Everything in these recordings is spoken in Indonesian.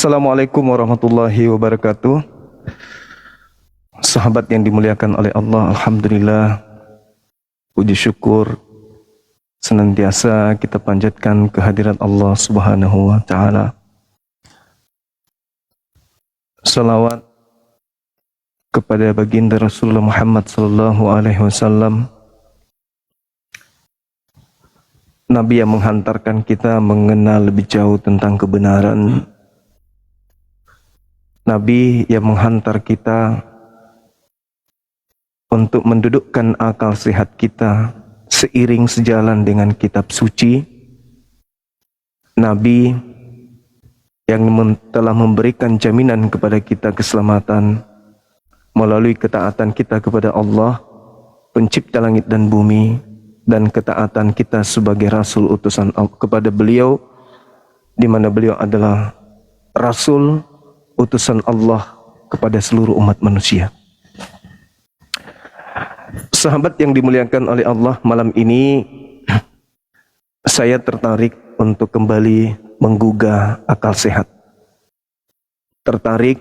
Assalamualaikum warahmatullahi wabarakatuh. Sahabat yang dimuliakan oleh Allah, alhamdulillah, puji syukur senantiasa kita panjatkan kehadirat Allah Subhanahu wa taala. Salawat kepada baginda Rasulullah Muhammad sallallahu alaihi wasallam, Nabi yang menghantarkan kita mengenal lebih jauh tentang kebenaran, Nabi yang menghantar kita untuk mendudukkan akal sehat kita seiring sejalan dengan kitab suci, Nabi yang telah memberikan jaminan kepada kita keselamatan melalui ketaatan kita kepada Allah, pencipta langit dan bumi, dan ketaatan kita sebagai Rasul utusan Allah kepada beliau, di mana beliau adalah Rasul utusan Allah kepada seluruh umat manusia. Sahabat yang dimuliakan oleh Allah, malam ini saya tertarik untuk kembali menggugah akal sehat. Tertarik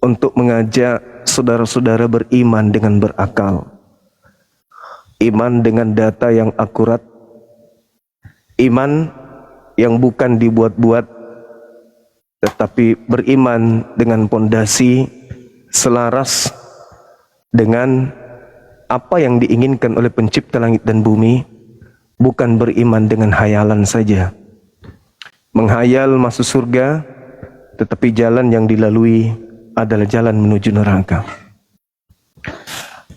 untuk mengajak saudara-saudara beriman dengan berakal. Iman dengan data yang akurat. Iman yang bukan dibuat-buat, tetapi beriman dengan pondasi selaras dengan apa yang diinginkan oleh pencipta langit dan bumi, bukan beriman dengan hayalan saja. Menghayal masuk surga, tetapi jalan yang dilalui adalah jalan menuju neraka.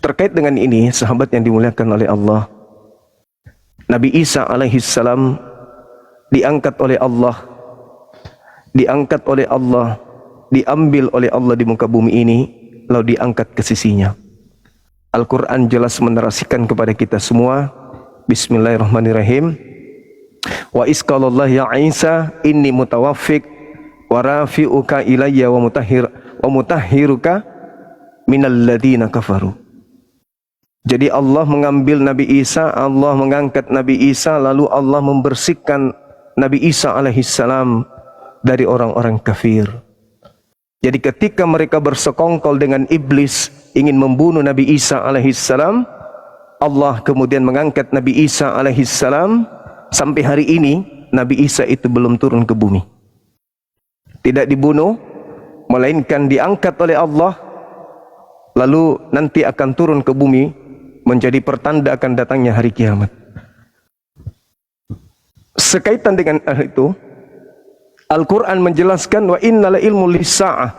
Terkait dengan ini, sahabat yang dimuliakan oleh Allah, Nabi Isa alaihissalam diangkat oleh Allah, diambil oleh Allah di muka bumi ini, lalu diangkat ke sisinya. Al-Quran jelas menarasikan kepada kita semua. Bismillahirrahmanirrahim. Wa isqalallah ya Isa inni mutawaffik wa rafi'uka ilayya wa mutahhiruka minal ladina kafaru. Jadi Allah mengambil Nabi Isa, Allah mengangkat Nabi Isa, lalu Allah membersihkan Nabi Isa alaihissalam dari orang-orang kafir. Jadi ketika mereka bersekongkol dengan iblis ingin membunuh Nabi Isa alaihissalam, Allah kemudian mengangkat Nabi Isa alaihissalam. Sampai hari ini Nabi Isa itu belum turun ke bumi, tidak dibunuh, melainkan diangkat oleh Allah, lalu nanti akan turun ke bumi menjadi pertanda akan datangnya hari kiamat. Sekaitan dengan hal itu, Al-Quran menjelaskan wa innal ilmu lis-sa'ah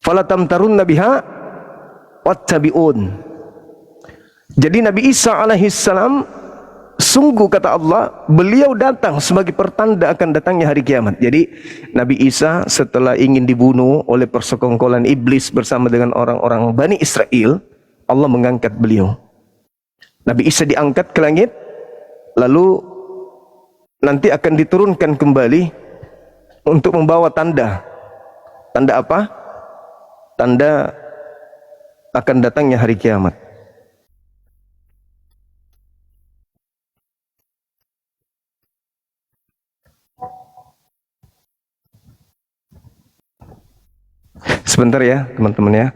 falatamtarunna biha wattabi'un. Jadi Nabi Isa alaihissalam, sungguh kata Allah, beliau datang sebagai pertanda akan datangnya hari kiamat. Jadi Nabi Isa setelah ingin dibunuh oleh persekongkolan iblis bersama dengan orang-orang Bani Israel, Allah mengangkat beliau. Nabi Isa diangkat ke langit, lalu nanti akan diturunkan kembali untuk membawa tanda. Tanda apa? Tanda akan datangnya hari kiamat. Sebentar ya teman-teman ya.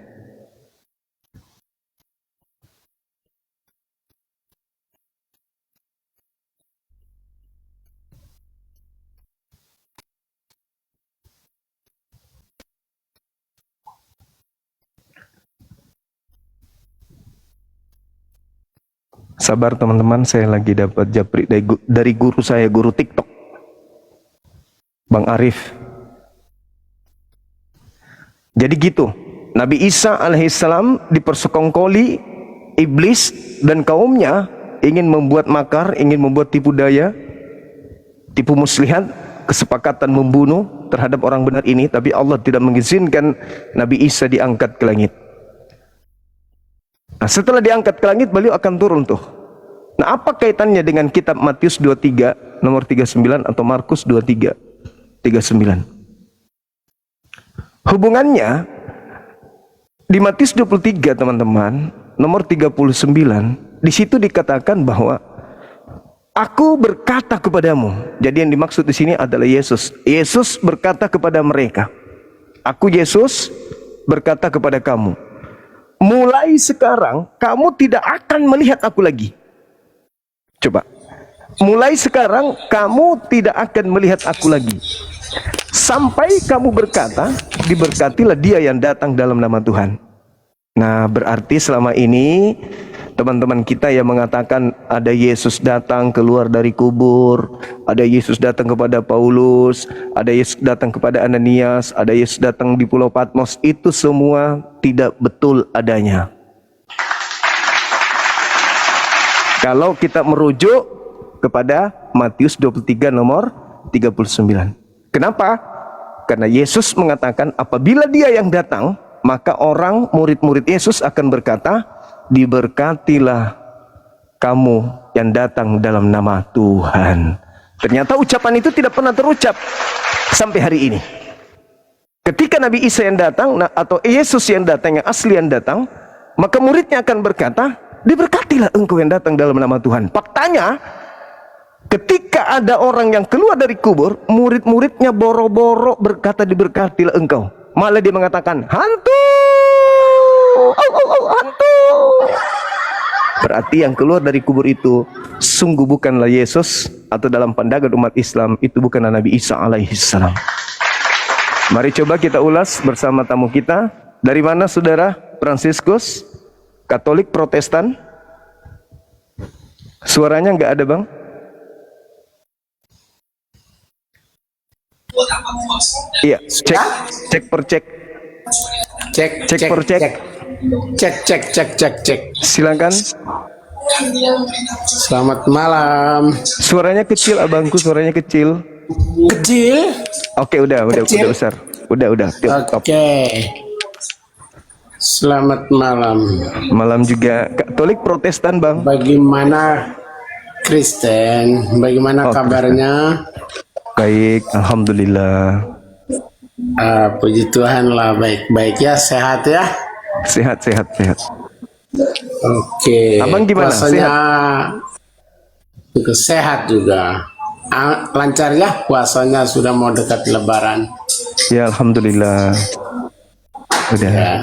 Sabar teman-teman, saya lagi dapat japri dari guru saya, guru TikTok, Bang Arif. Jadi gitu, Nabi Isa alaihissalam dipersekongkoli iblis dan kaumnya, ingin membuat makar, ingin membuat tipu daya, tipu muslihat, kesepakatan membunuh terhadap orang benar ini, tapi Allah tidak mengizinkan Nabi Isa diangkat ke langit. Nah, setelah diangkat ke langit, beliau akan turun tuh. Nah, apa kaitannya dengan kitab Matius 23 nomor 39 atau Markus 23 39? Hubungannya di Matius 23 teman-teman, nomor 39, di situ dikatakan bahwa Aku berkata kepadamu. Jadi yang dimaksud di sini adalah Yesus. Yesus berkata kepada mereka, aku Yesus berkata kepada kamu, mulai sekarang kamu tidak akan melihat aku lagi. Coba. Mulai sekarang kamu tidak akan melihat aku lagi. Sampai kamu berkata, diberkatilah dia yang datang dalam nama Tuhan. Nah, berarti selama ini teman-teman kita yang mengatakan ada Yesus datang keluar dari kubur, ada Yesus datang kepada Paulus, ada Yesus datang kepada Ananias, ada Yesus datang di Pulau Patmos, itu semua tidak betul adanya. Kalau kita merujuk kepada Matius 23 nomor 39. Kenapa? Karena Yesus mengatakan apabila dia yang datang, maka orang murid-murid Yesus akan berkata, diberkatilah kamu yang datang dalam nama Tuhan. Ternyata ucapan itu tidak pernah terucap sampai hari ini. Ketika Nabi Isa yang datang, atau Yesus yang datang, yang asli yang datang, maka muridnya akan berkata, diberkatilah engkau yang datang dalam nama Tuhan. Faktanya, ketika ada orang yang keluar dari kubur, murid-muridnya boro-boro berkata diberkatilah engkau. Malah dia mengatakan, hantu! Hantu! Berarti yang keluar dari kubur itu sungguh bukanlah Yesus, atau dalam pandangan umat Islam itu bukanlah Nabi Isa alaihissalam. Mari coba kita ulas bersama tamu kita. Dari mana saudara? Fransiskus? Katolik, Protestan? Suaranya nggak ada, Bang? Iya, cek per cek. Cek. Silakan. Selamat malam. Suaranya kecil, abangku, suaranya kecil. Kecil? Oke, udah besar. Udah. Oke. Selamat malam. Malam juga. Katolik, Protestan, Bang? Bagaimana Kristen? Bagaimana kabarnya? Baik, alhamdulillah. Puji Tuhan lah, baik-baik ya, sehat ya. Sehat. Oke. Abang gimana? Puasanya juga sehat juga. Lancar ya, puasanya sudah mau dekat Lebaran. Ya, alhamdulillah. Udah. Ya.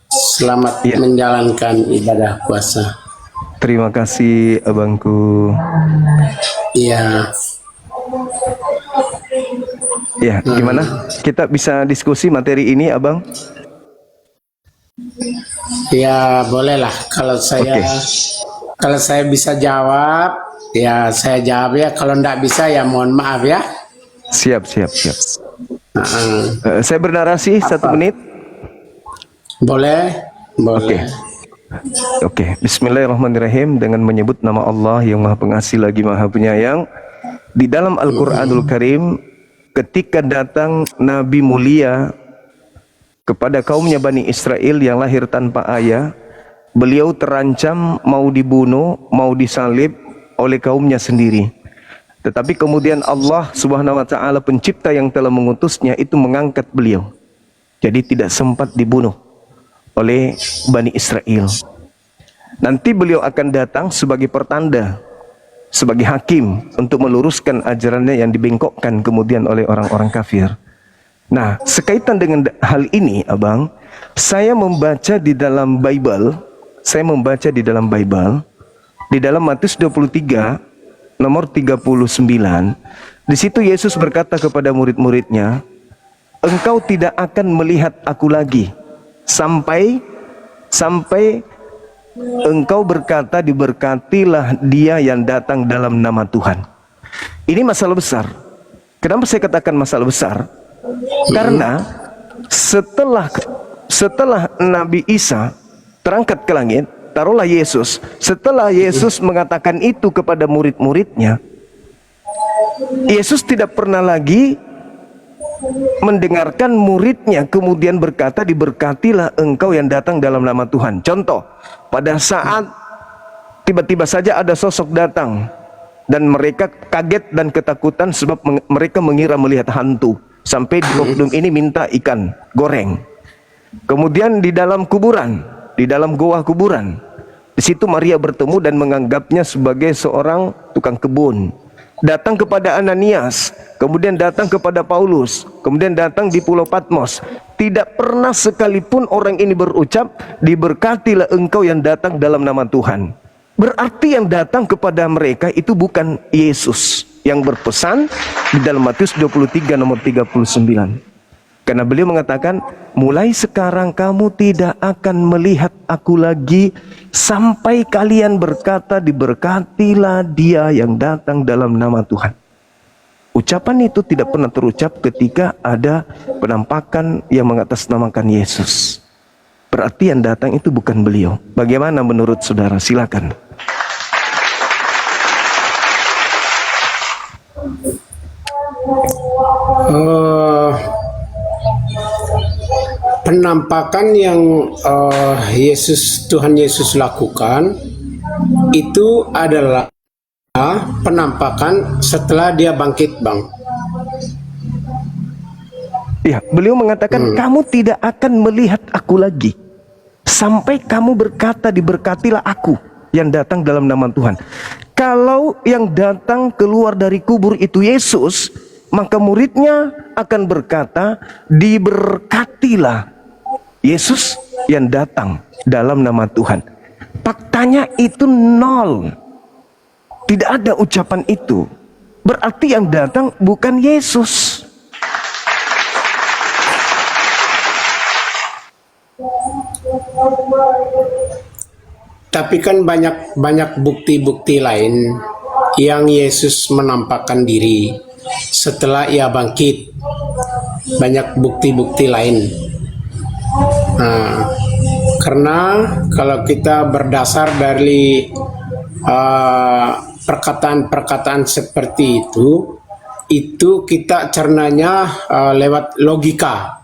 Selamat menjalankan ibadah puasa. Terima kasih, abangku. Iya. Ya, gimana? Kita bisa diskusi materi ini, abang? Ya, bolehlah. Kalau saya bisa jawab, ya saya jawab ya. Kalau enggak bisa ya mohon maaf ya. Siap. Saya bernarasi 1 menit. Boleh. Oke. Bismillahirrahmanirrahim. Dengan menyebut nama Allah yang Maha Pengasih lagi Maha Penyayang. Di dalam Al-Quranul Karim, ketika datang Nabi mulia kepada kaumnya Bani Israel yang lahir tanpa ayah, beliau terancam mau dibunuh, mau disalib oleh kaumnya sendiri. Tetapi kemudian Allah Subhanahu wa taala, pencipta yang telah mengutusnya, itu mengangkat beliau. Jadi tidak sempat dibunuh oleh Bani Israel. Nanti beliau akan datang sebagai pertanda, sebagai hakim untuk meluruskan ajarannya yang dibengkokkan kemudian oleh orang-orang kafir. Nah, sekaitan dengan hal ini, abang, saya membaca di dalam Bible, di dalam Matius 23 nomor 39, di situ Yesus berkata kepada murid-muridnya, engkau tidak akan melihat aku lagi sampai engkau berkata diberkatilah dia yang datang dalam nama Tuhan. Ini masalah besar. Kenapa saya katakan masalah besar? Karena setelah Nabi Isa terangkat ke langit, taruhlah Yesus, setelah Yesus mengatakan itu kepada murid-muridnya, Yesus tidak pernah lagi mendengarkan muridnya kemudian berkata diberkatilah engkau yang datang dalam nama Tuhan. Contoh, pada saat tiba-tiba saja ada sosok datang dan mereka kaget dan ketakutan sebab mereka mengira melihat hantu, sampai di oknum ini minta ikan goreng. Kemudian di dalam kuburan, di dalam goa kuburan, Di situ Maria bertemu dan menganggapnya sebagai seorang tukang kebun. Datang kepada Ananias, kemudian datang kepada Paulus, kemudian datang di Pulau Patmos. Tidak pernah sekalipun orang ini berucap, diberkatilah engkau yang datang dalam nama Tuhan. Berarti yang datang kepada mereka itu bukan Yesus yang berpesan di dalam Matius 23 nomor 39. Karena beliau mengatakan, mulai sekarang kamu tidak akan melihat aku lagi sampai kalian berkata, diberkatilah dia yang datang dalam nama Tuhan. Ucapan itu tidak pernah terucap ketika ada penampakan yang mengatasnamakan Yesus. Berarti yang datang itu bukan beliau. Bagaimana menurut saudara? Silakan. Penampakan yang Tuhan Yesus lakukan itu adalah penampakan setelah dia bangkit, Bang. Ya, beliau mengatakan kamu tidak akan melihat aku lagi sampai kamu berkata, diberkatilah aku yang datang dalam nama Tuhan. Kalau yang datang keluar dari kubur itu Yesus, maka muridnya akan berkata, diberkatilah Yesus yang datang dalam nama Tuhan. Faktanya itu nol. Tidak ada ucapan itu. Berarti yang datang bukan Yesus. Tapi kan banyak bukti-bukti lain yang Yesus menampakkan diri setelah ia bangkit. Banyak bukti-bukti lain. Nah, karena kalau kita berdasar dari perkataan-perkataan seperti itu kita cernanya lewat logika.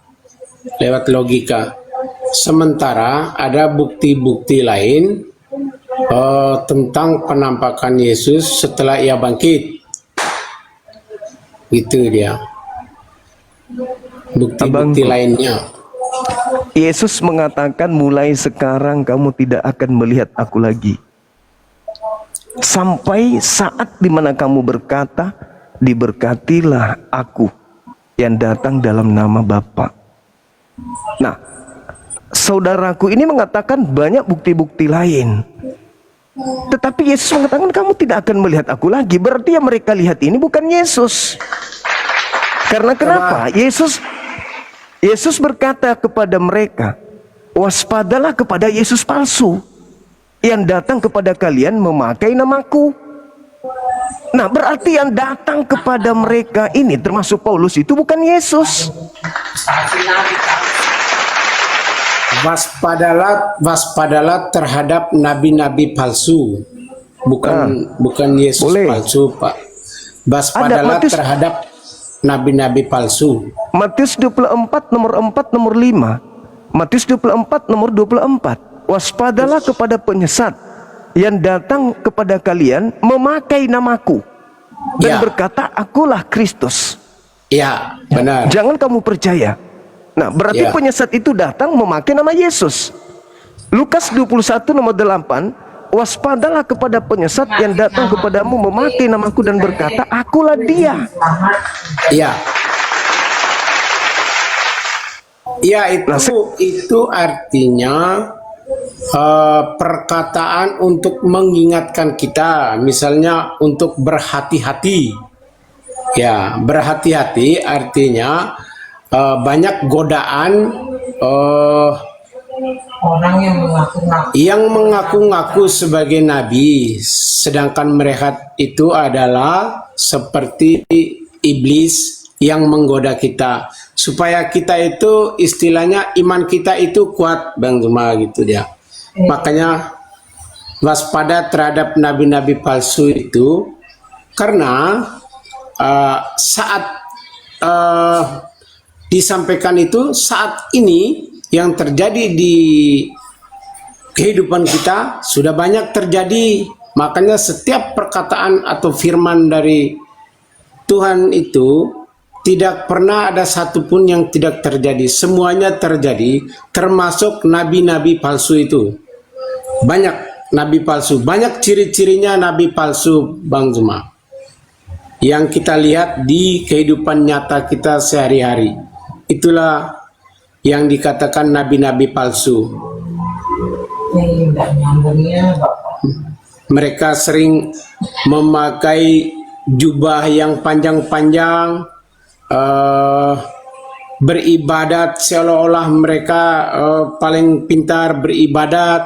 Sementara ada bukti-bukti lain tentang penampakan Yesus setelah ia bangkit. Itu dia. Bukti-bukti lainnya. Yesus mengatakan, mulai sekarang kamu tidak akan melihat aku lagi sampai saat dimana kamu berkata, diberkatilah aku yang datang dalam nama Bapa. Nah, saudaraku ini mengatakan banyak bukti-bukti lain, tetapi Yesus mengatakan kamu tidak akan melihat aku lagi. Berarti yang mereka lihat ini bukan Yesus. Karena kenapa? Yesus berkata kepada mereka, waspadalah kepada Yesus palsu yang datang kepada kalian memakai namaku. Nah, berarti yang datang kepada mereka ini termasuk Paulus itu bukan Yesus. Waspadalah terhadap nabi-nabi palsu. Bukan Yesus boleh. Palsu, Pak. Waspadalah terhadap nabi-nabi palsu. Matius 24 nomor 4 nomor 5. Matius 24 nomor 24. Waspadalah kepada penyesat yang datang kepada kalian memakai namaku dan berkata, akulah Kristus. Ya, benar. Jangan kamu percaya. Nah, berarti penyesat itu datang memakai nama Yesus. Lukas 21 nomor 8. Waspadalah kepada penyesat yang datang kepadamu memakai namaku dan berkata, akulah dia. Ya. Ya, itu artinya perkataan untuk mengingatkan kita, misalnya untuk berhati-hati. Ya, berhati-hati artinya banyak godaan orang yang mengaku-ngaku sebagai nabi, sedangkan mereka itu adalah seperti iblis yang menggoda kita supaya kita itu istilahnya iman kita itu kuat, Bang Zuma, gitu dia. Makanya waspada terhadap nabi-nabi palsu itu, karena saat disampaikan itu saat ini yang terjadi di kehidupan kita sudah banyak terjadi. Makanya setiap perkataan atau firman dari Tuhan itu tidak pernah ada satupun yang tidak terjadi. Semuanya terjadi, termasuk nabi-nabi palsu itu. Banyak nabi palsu. Banyak ciri-cirinya nabi palsu, Bang Zuma, yang kita lihat di kehidupan nyata kita sehari-hari. Itulah yang dikatakan nabi-nabi palsu. Mereka sering memakai jubah yang panjang-panjang, beribadat seolah-olah mereka paling pintar beribadat.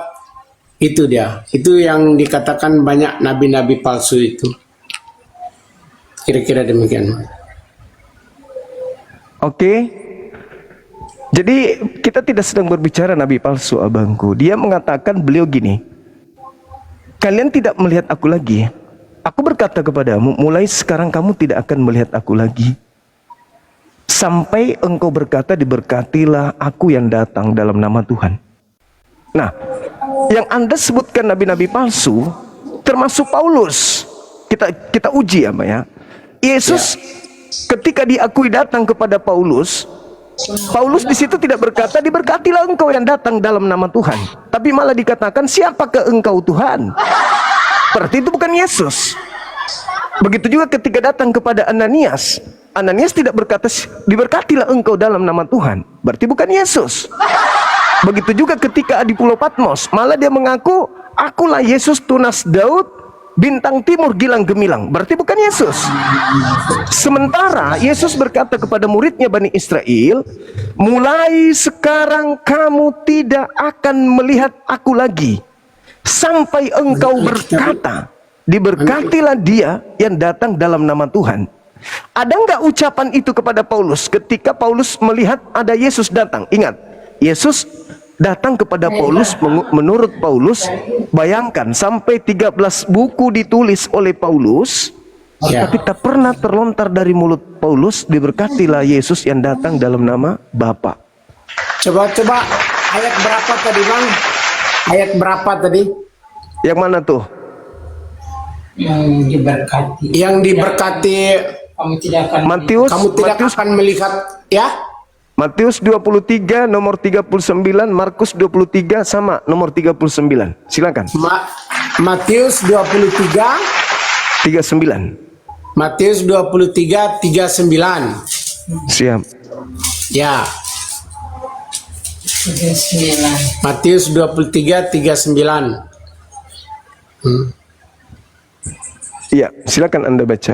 Itu dia. Itu yang dikatakan banyak nabi-nabi palsu itu. Kira-kira demikian. Oke. Jadi kita tidak sedang berbicara nabi palsu, abangku. Dia mengatakan beliau gini, kalian tidak melihat aku lagi. Aku berkata kepadamu, mulai sekarang kamu tidak akan melihat aku lagi. Sampai engkau berkata, diberkatilah aku yang datang dalam nama Tuhan. Nah, yang Anda sebutkan nabi-nabi palsu, termasuk Paulus. Kita uji ya, Mbak ya. Yesus ketika diakui datang kepada Paulus di situ tidak berkata, diberkatilah engkau yang datang dalam nama Tuhan. Tapi malah dikatakan, siapakah engkau Tuhan? Berarti itu bukan Yesus. Begitu juga ketika datang kepada Ananias tidak berkata, diberkatilah engkau dalam nama Tuhan. Berarti bukan Yesus. Begitu juga ketika di Pulau Patmos, malah dia mengaku, akulah Yesus tunas Daud, bintang timur gilang gemilang. Berarti bukan Yesus. Sementara Yesus berkata kepada muridnya Bani Israel, mulai sekarang kamu tidak akan melihat aku lagi, sampai engkau berkata, diberkatilah dia yang datang dalam nama Tuhan. Ada nggak ucapan itu kepada Paulus ketika Paulus melihat ada Yesus datang? Ingat, Yesus datang kepada Paulus. Menurut Paulus, bayangkan sampai 13 buku ditulis oleh Paulus, tapi tak pernah terlontar dari mulut Paulus, diberkatilah Yesus yang datang dalam nama Bapa. Coba ayat berapa tadi, Bang? Ayat berapa tadi? Yang mana tuh? Yang diberkati. Kamu tidak akan Kamu tidak akan melihat, ya? Matius 23 nomor 39, Markus 23 sama nomor 39. Silakan. Matius 23 39. Matius 23 39. Siap. Ya. 39. Matius 23 39. Iya, silakan Anda baca.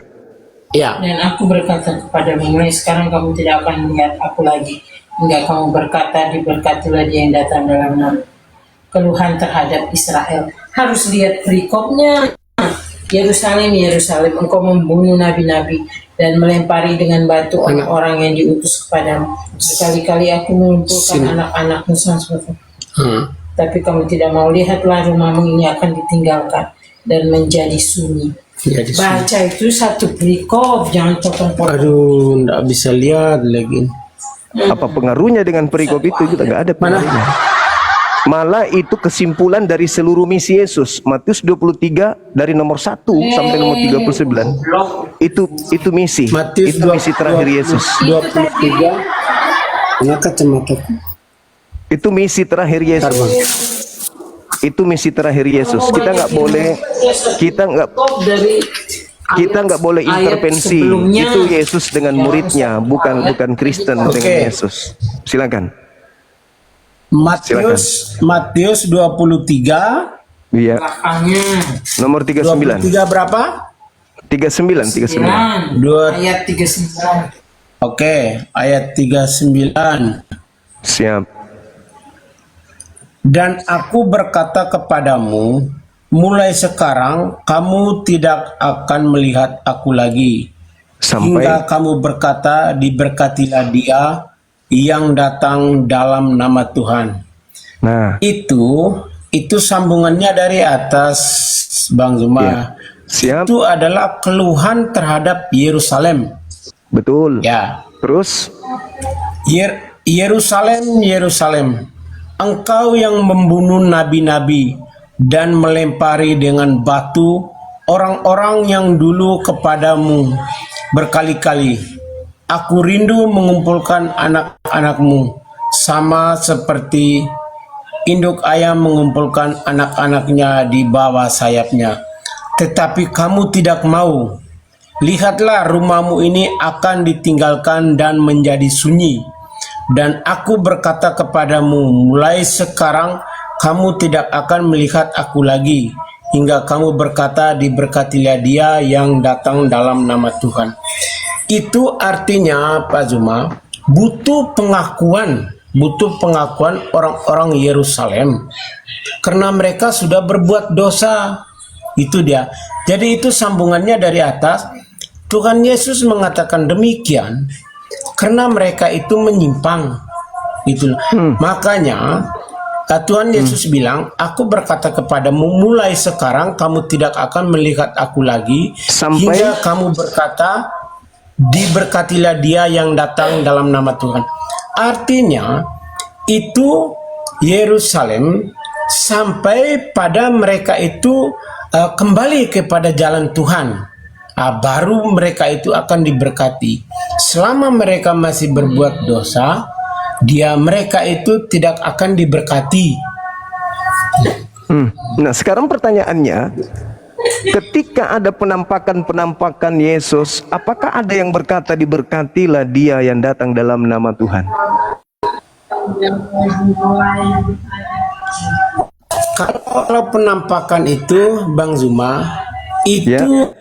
Ya. Dan aku berkata kepadamu, mulai sekarang kamu tidak akan melihat aku lagi, hingga kamu berkata, diberkatilah dia yang datang dalam nama. Keluhan terhadap Israel. Harus lihat perikopnya. Yerusalem, Yerusalem, engkau membunuh nabi-nabi dan melempari dengan batu orang-orang yang diutus kepadamu. Sekali-kali aku mengumpulkan anak-anakmu seperti tapi kamu tidak mau. Lihatlah, rumahmu ini akan ditinggalkan dan menjadi sunyi. Baca itu satu perikop, jangan potong-potong. Aduh, nggak bisa lihat lagi. Apa pengaruhnya dengan perikop itu? Kita nggak ada pengaruhnya. Malah itu kesimpulan dari seluruh misi Yesus. Matius 23 dari nomor 1 sampai nomor 39. Itu misi. Matius itu misi terakhir Yesus. 23. Ini kacamata. Itu misi terakhir Yesus. Itu misi terakhir Yesus. Kita nggak boleh, kita nggak boleh intervensi. Itu Yesus dengan muridnya, bukan Kristen dengan Yesus. Silakan. Matius 23. Iya. Nomor 39. 23 berapa? 39. Ayat 39. Oke, ayat 39. Siap. Dan aku berkata kepadamu, mulai sekarang kamu tidak akan melihat aku lagi, hingga kamu berkata, diberkatilah dia yang datang dalam nama Tuhan. Nah, itu sambungannya dari atas, Bang Zuma. Ya. Siap. Itu adalah keluhan terhadap Yerusalem. Betul. Ya. Terus Yerusalem, Yerusalem, engkau yang membunuh nabi-nabi dan melempari dengan batu orang-orang yang dulu kepadamu berkali-kali. Aku rindu mengumpulkan anak-anakmu sama seperti induk ayam mengumpulkan anak-anaknya di bawah sayapnya. Tetapi kamu tidak mau. Lihatlah, rumahmu ini akan ditinggalkan dan menjadi sunyi. Dan aku berkata kepadamu, mulai sekarang kamu tidak akan melihat aku lagi, hingga kamu berkata, diberkatilah dia yang datang dalam nama Tuhan. Itu artinya, Pak Zuma, butuh pengakuan orang-orang Yerusalem karena mereka sudah berbuat dosa. Itu dia. Jadi itu sambungannya dari atas. Tuhan Yesus mengatakan demikian karena mereka itu menyimpang. Itu. Makanya Tuhan Yesus bilang, aku berkata kepadamu, mulai sekarang kamu tidak akan melihat aku lagi hingga kamu berkata, diberkatilah dia yang datang dalam nama Tuhan. Artinya itu Yerusalem sampai pada mereka itu kembali kepada jalan Tuhan. Baru mereka itu akan diberkati. Selama mereka masih berbuat dosa, mereka itu tidak akan diberkati. Nah, sekarang pertanyaannya, ketika ada penampakan Yesus, apakah ada yang berkata diberkatilah dia yang datang dalam nama Tuhan? Kalau penampakan itu, Bang Zuma, itu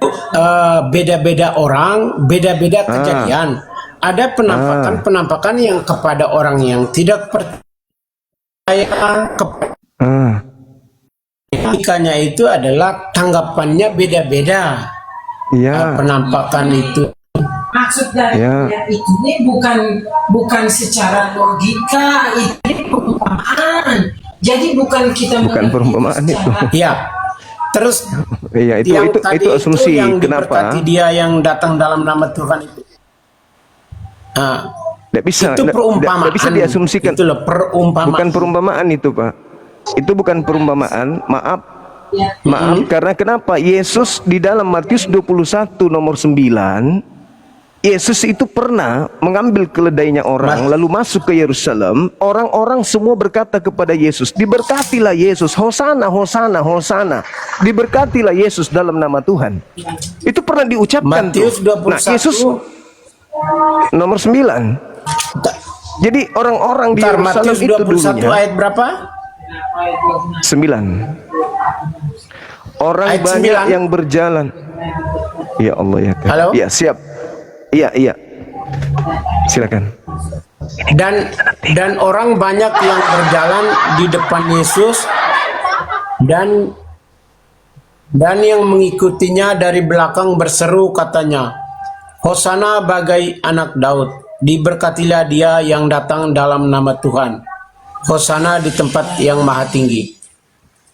beda-beda orang, beda-beda kejadian. Ada penampakan yang kepada orang yang tidak percaya kepada Ikannya itu adalah tanggapannya beda-beda. Penampakan itu. Maksud dari ini bukan secara logika, ini perumpamaan. Jadi bukan kita perumpamaan itu. Ya. Terus itu asumsi yang kenapa? Dia yang datang dalam nama Tuhan itu. Tidak bisa. Itu perumpamaan. Tidak bisa diasumsikan. Itu perumpamaan. Bukan perumpamaan itu, Pak. Itu bukan perumpamaan, maaf, karena kenapa? Yesus di dalam Matius 21 nomor 9, Yesus itu pernah mengambil keledainya orang, lalu masuk ke Yerusalem. Orang-orang semua berkata kepada Yesus, diberkatilah Yesus, hosana, hosana, hosana. Diberkatilah Yesus dalam nama Tuhan. Itu pernah diucapkan. Matius 21. Nah, Yesus nomor 9. Jadi orang-orang di Yerusalem Matius 21 itu dulunya ayat berapa? 9. Orang ayat banyak 9. yang berjalan. Ya Allah ya kan. Halo? Ya, siap. Iya. Silakan. Dan orang banyak yang berjalan di depan Yesus dan yang mengikutinya dari belakang berseru katanya, Hosana bagai anak Daud, diberkatilah dia yang datang dalam nama Tuhan. Hosana di tempat yang maha tinggi.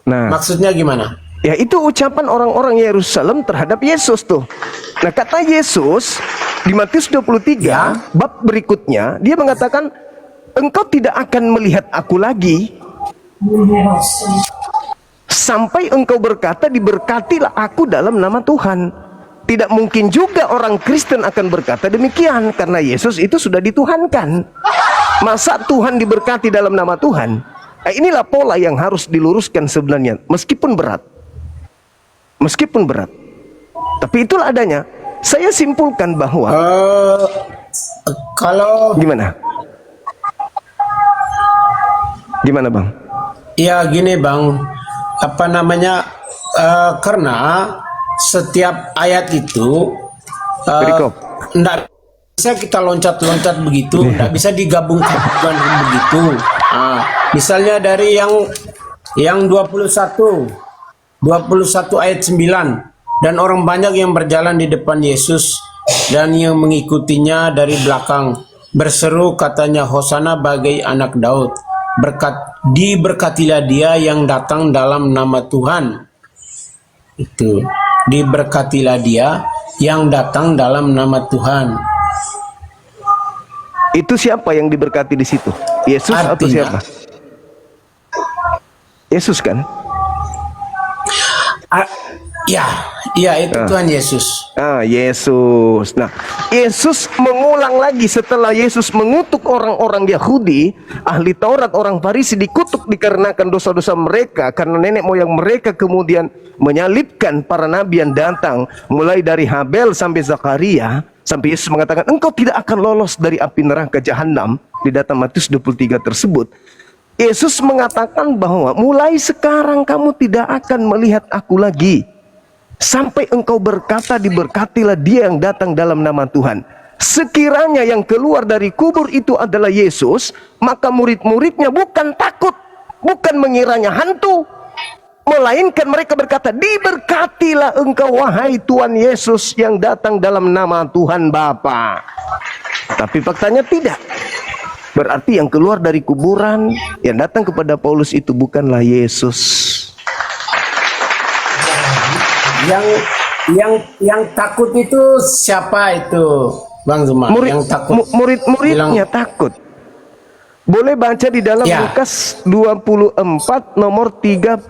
Nah, maksudnya gimana? Ya, itu ucapan orang-orang Yerusalem terhadap Yesus tuh. Nah, kata Yesus di Matius 23 bab berikutnya, dia mengatakan, engkau tidak akan melihat aku lagi sampai engkau berkata, diberkatilah aku dalam nama Tuhan. Tidak mungkin juga orang Kristen akan berkata demikian, karena Yesus itu sudah dituhankan. Masa Tuhan diberkati dalam nama Tuhan? Nah, inilah pola yang harus diluruskan sebenarnya, meskipun berat. Tapi itulah adanya. Saya simpulkan bahwa kalau Gimana Bang? Ya gini Bang, karena setiap ayat itu enggak bisa kita loncat-loncat begitu, enggak bisa digabungkan begitu. Misalnya dari yang 21 ayat 9, dan orang banyak yang berjalan di depan Yesus dan yang mengikutinya dari belakang berseru katanya, Hosana bagai anak Daud, diberkatilah dia yang datang dalam nama Tuhan. Itu, diberkatilah dia yang datang dalam nama Tuhan. Itu siapa yang diberkati di situ? Yesus atau siapa? Yesus kan? Ya, Ya, itu Tuhan Yesus. Yesus. Nah, Yesus mengulang lagi setelah Yesus mengutuk orang-orang Yahudi, ahli Taurat, orang Farisi, dikutuk dikarenakan dosa-dosa mereka, karena nenek moyang mereka kemudian menyalibkan para nabi yang datang, mulai dari Habel sampai Zakaria, sampai Yesus mengatakan, engkau tidak akan lolos dari api neraka jahanam, di data Matius 23 tersebut. Yesus mengatakan bahwa mulai sekarang kamu tidak akan melihat aku lagi, sampai engkau berkata, diberkatilah dia yang datang dalam nama Tuhan. Sekiranya yang keluar dari kubur itu adalah Yesus, maka murid-muridnya bukan takut, bukan mengiranya hantu, melainkan mereka berkata, diberkatilah engkau wahai Tuhan Yesus yang datang dalam nama Tuhan Bapa. Tapi faktanya tidak. Berarti yang keluar dari kuburan, yang datang kepada Paulus itu bukanlah Yesus. Yang takut itu siapa itu, Bang Zuma? Yang takut, murid-muridnya takut. Boleh baca di dalam Lukas 24 nomor 37.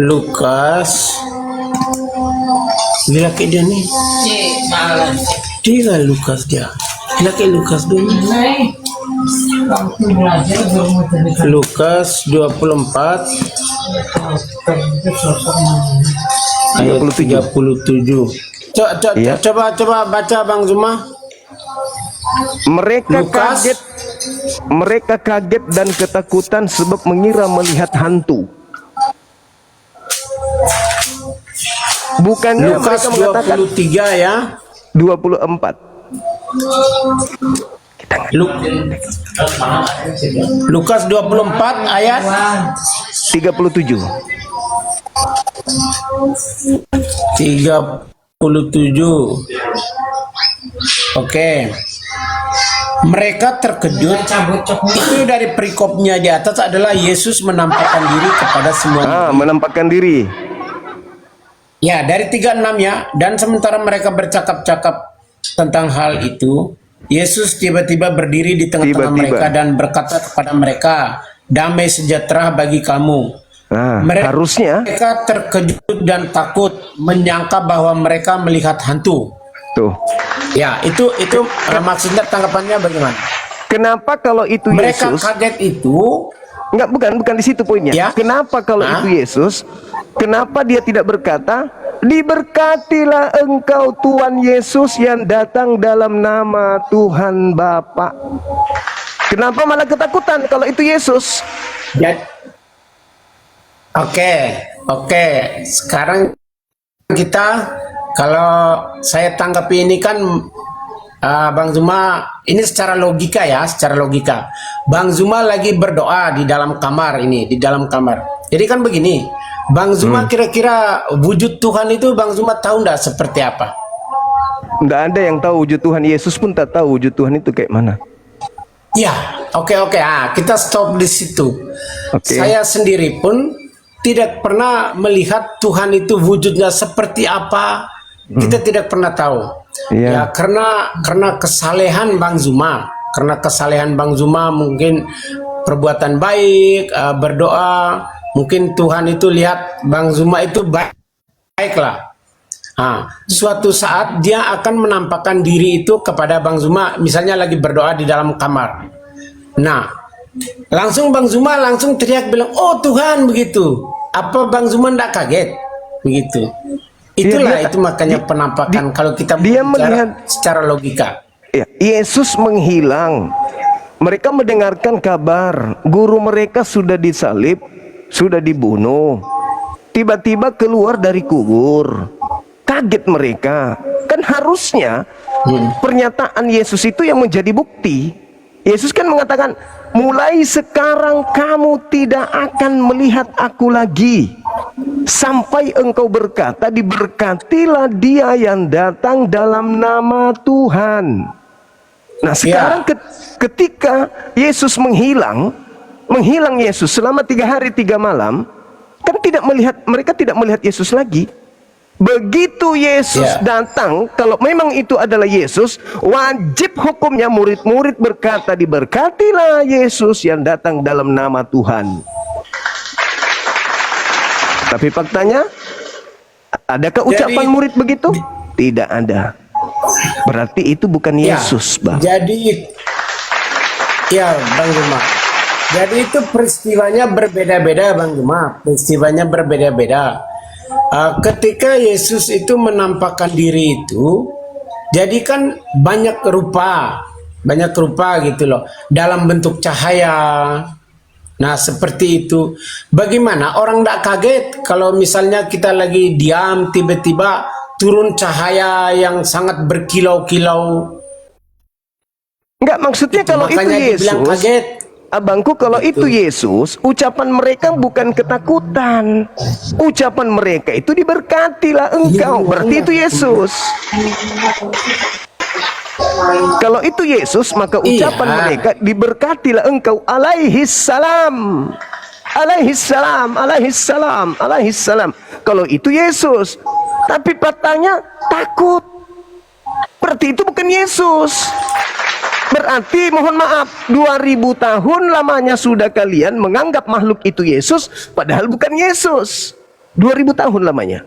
Lukas, bila ke dia nih, malam. dia Lukas dia. Bila ke Lukas dulu. Lukas 24 ayat 37. Coba baca Bang Zuma. Mereka kaget dan ketakutan sebab mengira melihat hantu. Bukannya Lukas mereka mengatakan 23 ya. 24. Lukas 24 ayat 37. 37. Oke. Mereka terkejut. Itu dari perikopnya di atas adalah Yesus menampakkan diri kepada semua. Menampakkan diri. Ya, dari 36 ya. Dan sementara mereka bercakap-cakap tentang hal itu, Yesus tiba-tiba berdiri di tengah-tengah mereka dan berkata kepada mereka, damai sejahtera bagi kamu. Harusnya mereka terkejut dan takut, menyangka bahwa mereka melihat hantu. Tuh. Ya, itu maksudnya tanggapannya bagaimana? Kenapa kalau itu mereka Yesus? Kaget itu? Enggak, bukan di situ poinnya. Ya? Kenapa kalau itu Yesus? Kenapa dia tidak berkata, diberkatilah engkau Tuhan Yesus yang datang dalam nama Tuhan Bapa? Kenapa malah ketakutan kalau itu Yesus? Ya. Oke. Sekarang kita, kalau saya tanggapi ini kan, Bang Zuma, ini secara logika ya, secara logika. Bang Zuma lagi berdoa di dalam kamar ini, di dalam kamar. Jadi kan begini, Bang Zuma kira-kira wujud Tuhan itu Bang Zuma tahu enggak seperti apa? Enggak ada yang tahu wujud Tuhan. Yesus pun tak tahu wujud Tuhan itu kayak mana. Ya, oke. Kita stop di situ. Saya sendiri pun tidak pernah melihat Tuhan itu wujudnya seperti apa. Kita tidak pernah tahu. Ya, karena kesalehan Bang Zuma. Karena kesalehan Bang Zuma mungkin perbuatan baik, berdoa. Mungkin Tuhan itu lihat Bang Zuma itu baiklah. Suatu saat dia akan menampakkan diri itu kepada Bang Zuma, misalnya lagi berdoa di dalam kamar. Nah, langsung Bang Zuma langsung teriak bilang, "Oh Tuhan," begitu. Apa Bang Zuma enggak kaget? Begitu. Itulah itu makanya penampakan kalau kita bicara secara logika. Ya, Yesus menghilang. Mereka mendengarkan kabar guru mereka sudah disalib, sudah dibunuh. Tiba-tiba keluar dari kubur. Kaget mereka. Kan harusnya pernyataan Yesus itu yang menjadi bukti. Yesus kan mengatakan, mulai sekarang kamu tidak akan melihat aku lagi, sampai engkau berkata, diberkatilah dia yang datang dalam nama Tuhan. Nah sekarang ketika Yesus menghilang Yesus selama 3 hari 3 malam, kan mereka tidak melihat Yesus lagi. Begitu Yesus datang, kalau memang itu adalah Yesus, wajib hukumnya murid-murid berkata, diberkatilah Yesus yang datang dalam nama Tuhan. Tapi faktanya, adakah ucapan murid begitu? Tidak ada. Berarti itu bukan Yesus, Bang. Jadi, ya Bang Juma. Jadi itu peristiwanya berbeda-beda, Bang Juma. Peristiwanya berbeda-beda. Ketika Yesus itu menampakkan diri itu, jadi kan banyak rupa gitu loh, dalam bentuk cahaya. Nah seperti itu. Bagaimana orang tidak kaget kalau misalnya kita lagi diam, tiba-tiba turun cahaya yang sangat berkilau-kilau? Enggak, maksudnya kalau itu Yesus, kaget. Abangku, kalau itu Yesus, ucapan mereka bukan ketakutan. Ucapan mereka itu diberkatilah engkau. Berarti itu Yesus. Kalau itu Yesus, maka ucapan mereka diberkatilah engkau alaihi salam. Alaihi salam, alaihi salam, alaihi salam. Kalau itu Yesus. Tapi patahnya takut. Berarti itu bukan Yesus. Berarti mohon maaf, 2000 tahun lamanya sudah kalian menganggap makhluk itu Yesus, padahal bukan Yesus. 2000 tahun lamanya.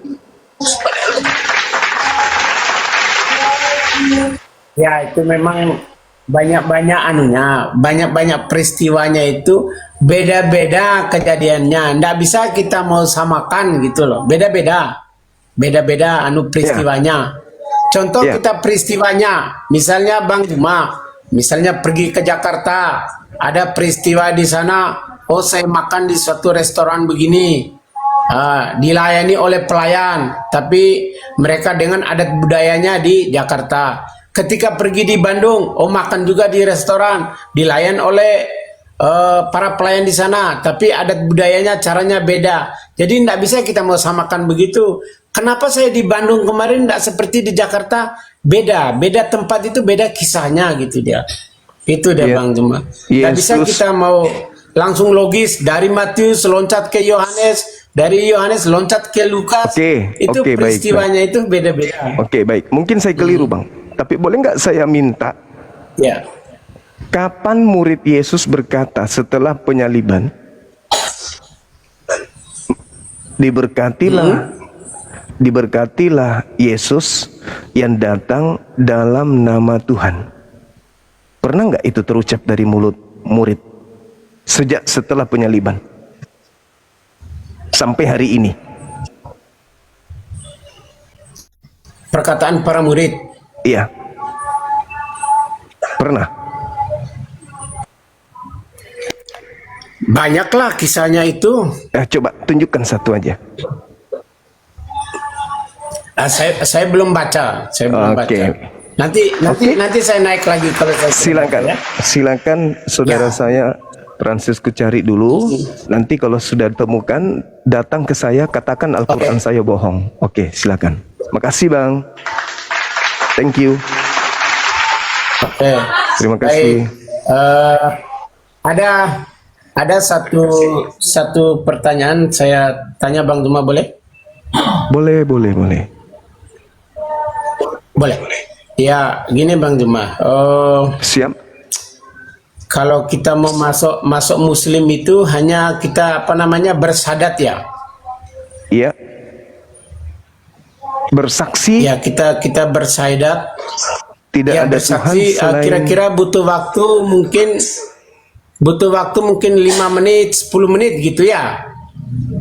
Ya itu memang banyak-banyak anunya, banyak-banyak peristiwanya itu beda-beda kejadiannya. Nggak bisa kita mau samakan gitu loh, beda-beda peristiwanya. Contoh kita peristiwanya, misalnya Bang Juma, misalnya pergi ke Jakarta, ada peristiwa di sana, oh saya makan di suatu restoran begini, dilayani oleh pelayan, tapi mereka dengan adat budayanya di Jakarta. Ketika pergi di Bandung, oh makan juga di restoran, dilayan oleh para pelayan di sana, tapi adat budayanya caranya beda. Jadi tidak bisa kita mau samakan begitu. Kenapa saya di Bandung kemarin tidak seperti di Jakarta? Beda tempat itu beda kisahnya gitu dia. Itu dia Bang Juma. Tidak bisa kita mau langsung logis dari Matius loncat ke Yohanes, dari Yohanes loncat ke Lukas. Itu peristiwanya baik. Itu beda-beda. Oke, baik. Mungkin saya keliru Bang. Tapi boleh nggak saya minta? Ya. Kapan murid Yesus berkata setelah penyaliban, diberkatilah Yesus yang datang dalam nama Tuhan. Pernah nggak itu terucap dari mulut murid sejak setelah penyaliban sampai hari ini? Perkataan para murid. Iya. Pernah. Banyaklah kisahnya itu. Coba tunjukkan satu aja. Saya belum baca. Nanti saya naik lagi kalau saya. Silakan saudara saya Francisco cari dulu. Nanti kalau sudah temukan, datang ke saya, katakan Al-Quran saya bohong. Oke, silakan. Makasih Bang. Thank you. Terima kasih. Ada satu pertanyaan saya tanya Bang Juma, boleh? Boleh. Ya, gini Bang Juma. Siap. Kalau kita mau masuk Muslim itu hanya kita bersyahadat ya? Iya. Bersaksi. Ya, kita bersyahadat. Tidak ada bersaksi, Tuhan selain... kira-kira butuh waktu mungkin 5 menit, 10 menit gitu ya?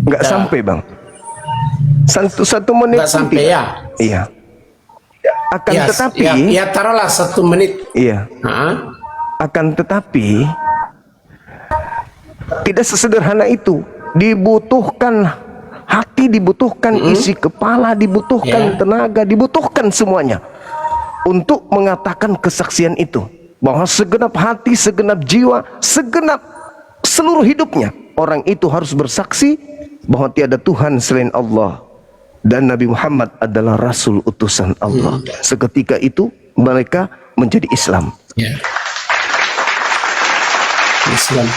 Enggak sampai Bang. Satu menit. Enggak sampai ya? Iya. Tetapi. Ya taruhlah 1 menit. Iya. Akan tetapi tidak sesederhana itu. Dibutuhkan hati, dibutuhkan isi kepala, dibutuhkan tenaga, dibutuhkan semuanya untuk mengatakan kesaksian itu, bahwa segenap hati, segenap jiwa, segenap seluruh hidupnya orang itu harus bersaksi bahwa tiada Tuhan selain Allah dan Nabi Muhammad adalah Rasul utusan Allah. Seketika itu mereka menjadi Islam. Islam.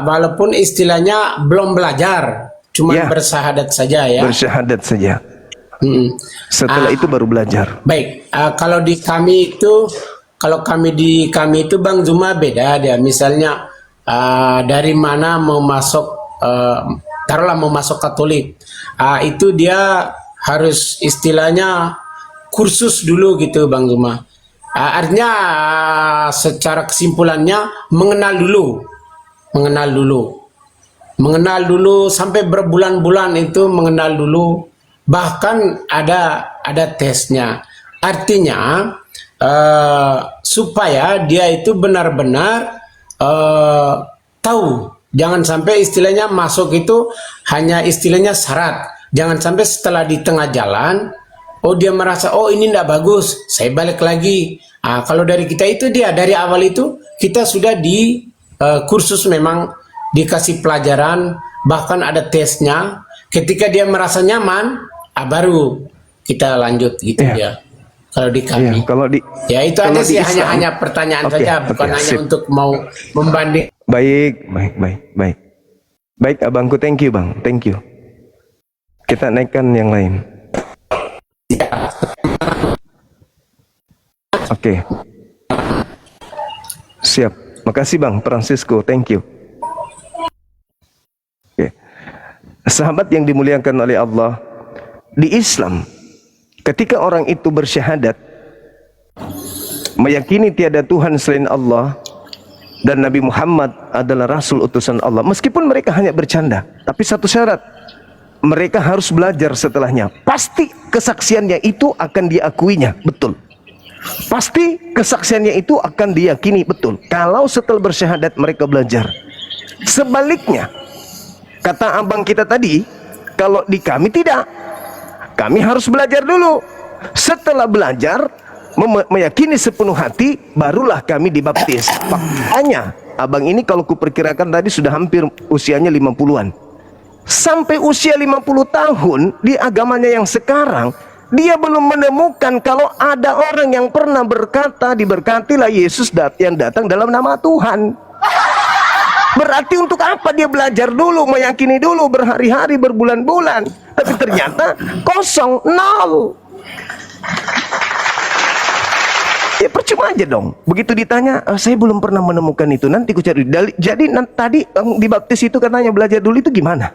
Walaupun istilahnya belum belajar, cuma bersyahadat saja ya. Bersyahadat saja. Setelah itu baru belajar. Baik, kalau kami itu Bang Juma beda dia. Misalnya dari mana mau masuk, taruhlah mau masuk Katolik, itu dia harus istilahnya kursus dulu gitu Bang Zuma. Artinya secara kesimpulannya mengenal dulu sampai berbulan-bulan itu mengenal dulu, bahkan ada tesnya. Artinya supaya dia itu benar-benar tahu, jangan sampai istilahnya masuk itu hanya istilahnya syarat. Jangan sampai setelah di tengah jalan, oh dia merasa oh ini tidak bagus, saya balik lagi. Kalau dari kita itu dia dari awal itu kita sudah di kursus, memang dikasih pelajaran, bahkan ada tesnya. Ketika dia merasa nyaman, baru kita lanjut gitu ya. Kalau di kami, ya itu aja sih, hanya pertanyaan saja, bukan hanya untuk mau membanding. Baik. Baik, abangku, thank you bang, thank you. Kita naikkan yang lain. Oke. Siap. Makasih bang Francisco, thank you. Oke. Sahabat yang dimuliakan oleh Allah, di Islam, ketika orang itu bersyahadat, meyakini tiada Tuhan selain Allah dan Nabi Muhammad adalah Rasul utusan Allah, meskipun mereka hanya bercanda, tapi satu syarat, mereka harus belajar setelahnya. Pasti kesaksiannya itu akan diakuinya, betul. Pasti kesaksiannya itu akan diyakini, betul. Kalau setelah bersyahadat mereka belajar. Sebaliknya, kata abang kita tadi, kalau di kami tidak. Kami harus belajar dulu. Setelah belajar, meyakini sepenuh hati, barulah kami dibaptis. Makanya, abang ini kalau kuperkirakan tadi sudah hampir usianya 50-an. Sampai usia 50 tahun, di agamanya yang sekarang, dia belum menemukan kalau ada orang yang pernah berkata, diberkatilah Yesus yang datang dalam nama Tuhan. Berarti untuk apa dia belajar dulu, meyakini dulu, berhari-hari, berbulan-bulan, tapi ternyata kosong, nol. Ya percuma aja dong. Begitu ditanya, saya belum pernah menemukan itu, nanti ku cari. Jadi tadi dibaptis itu katanya belajar dulu, itu gimana?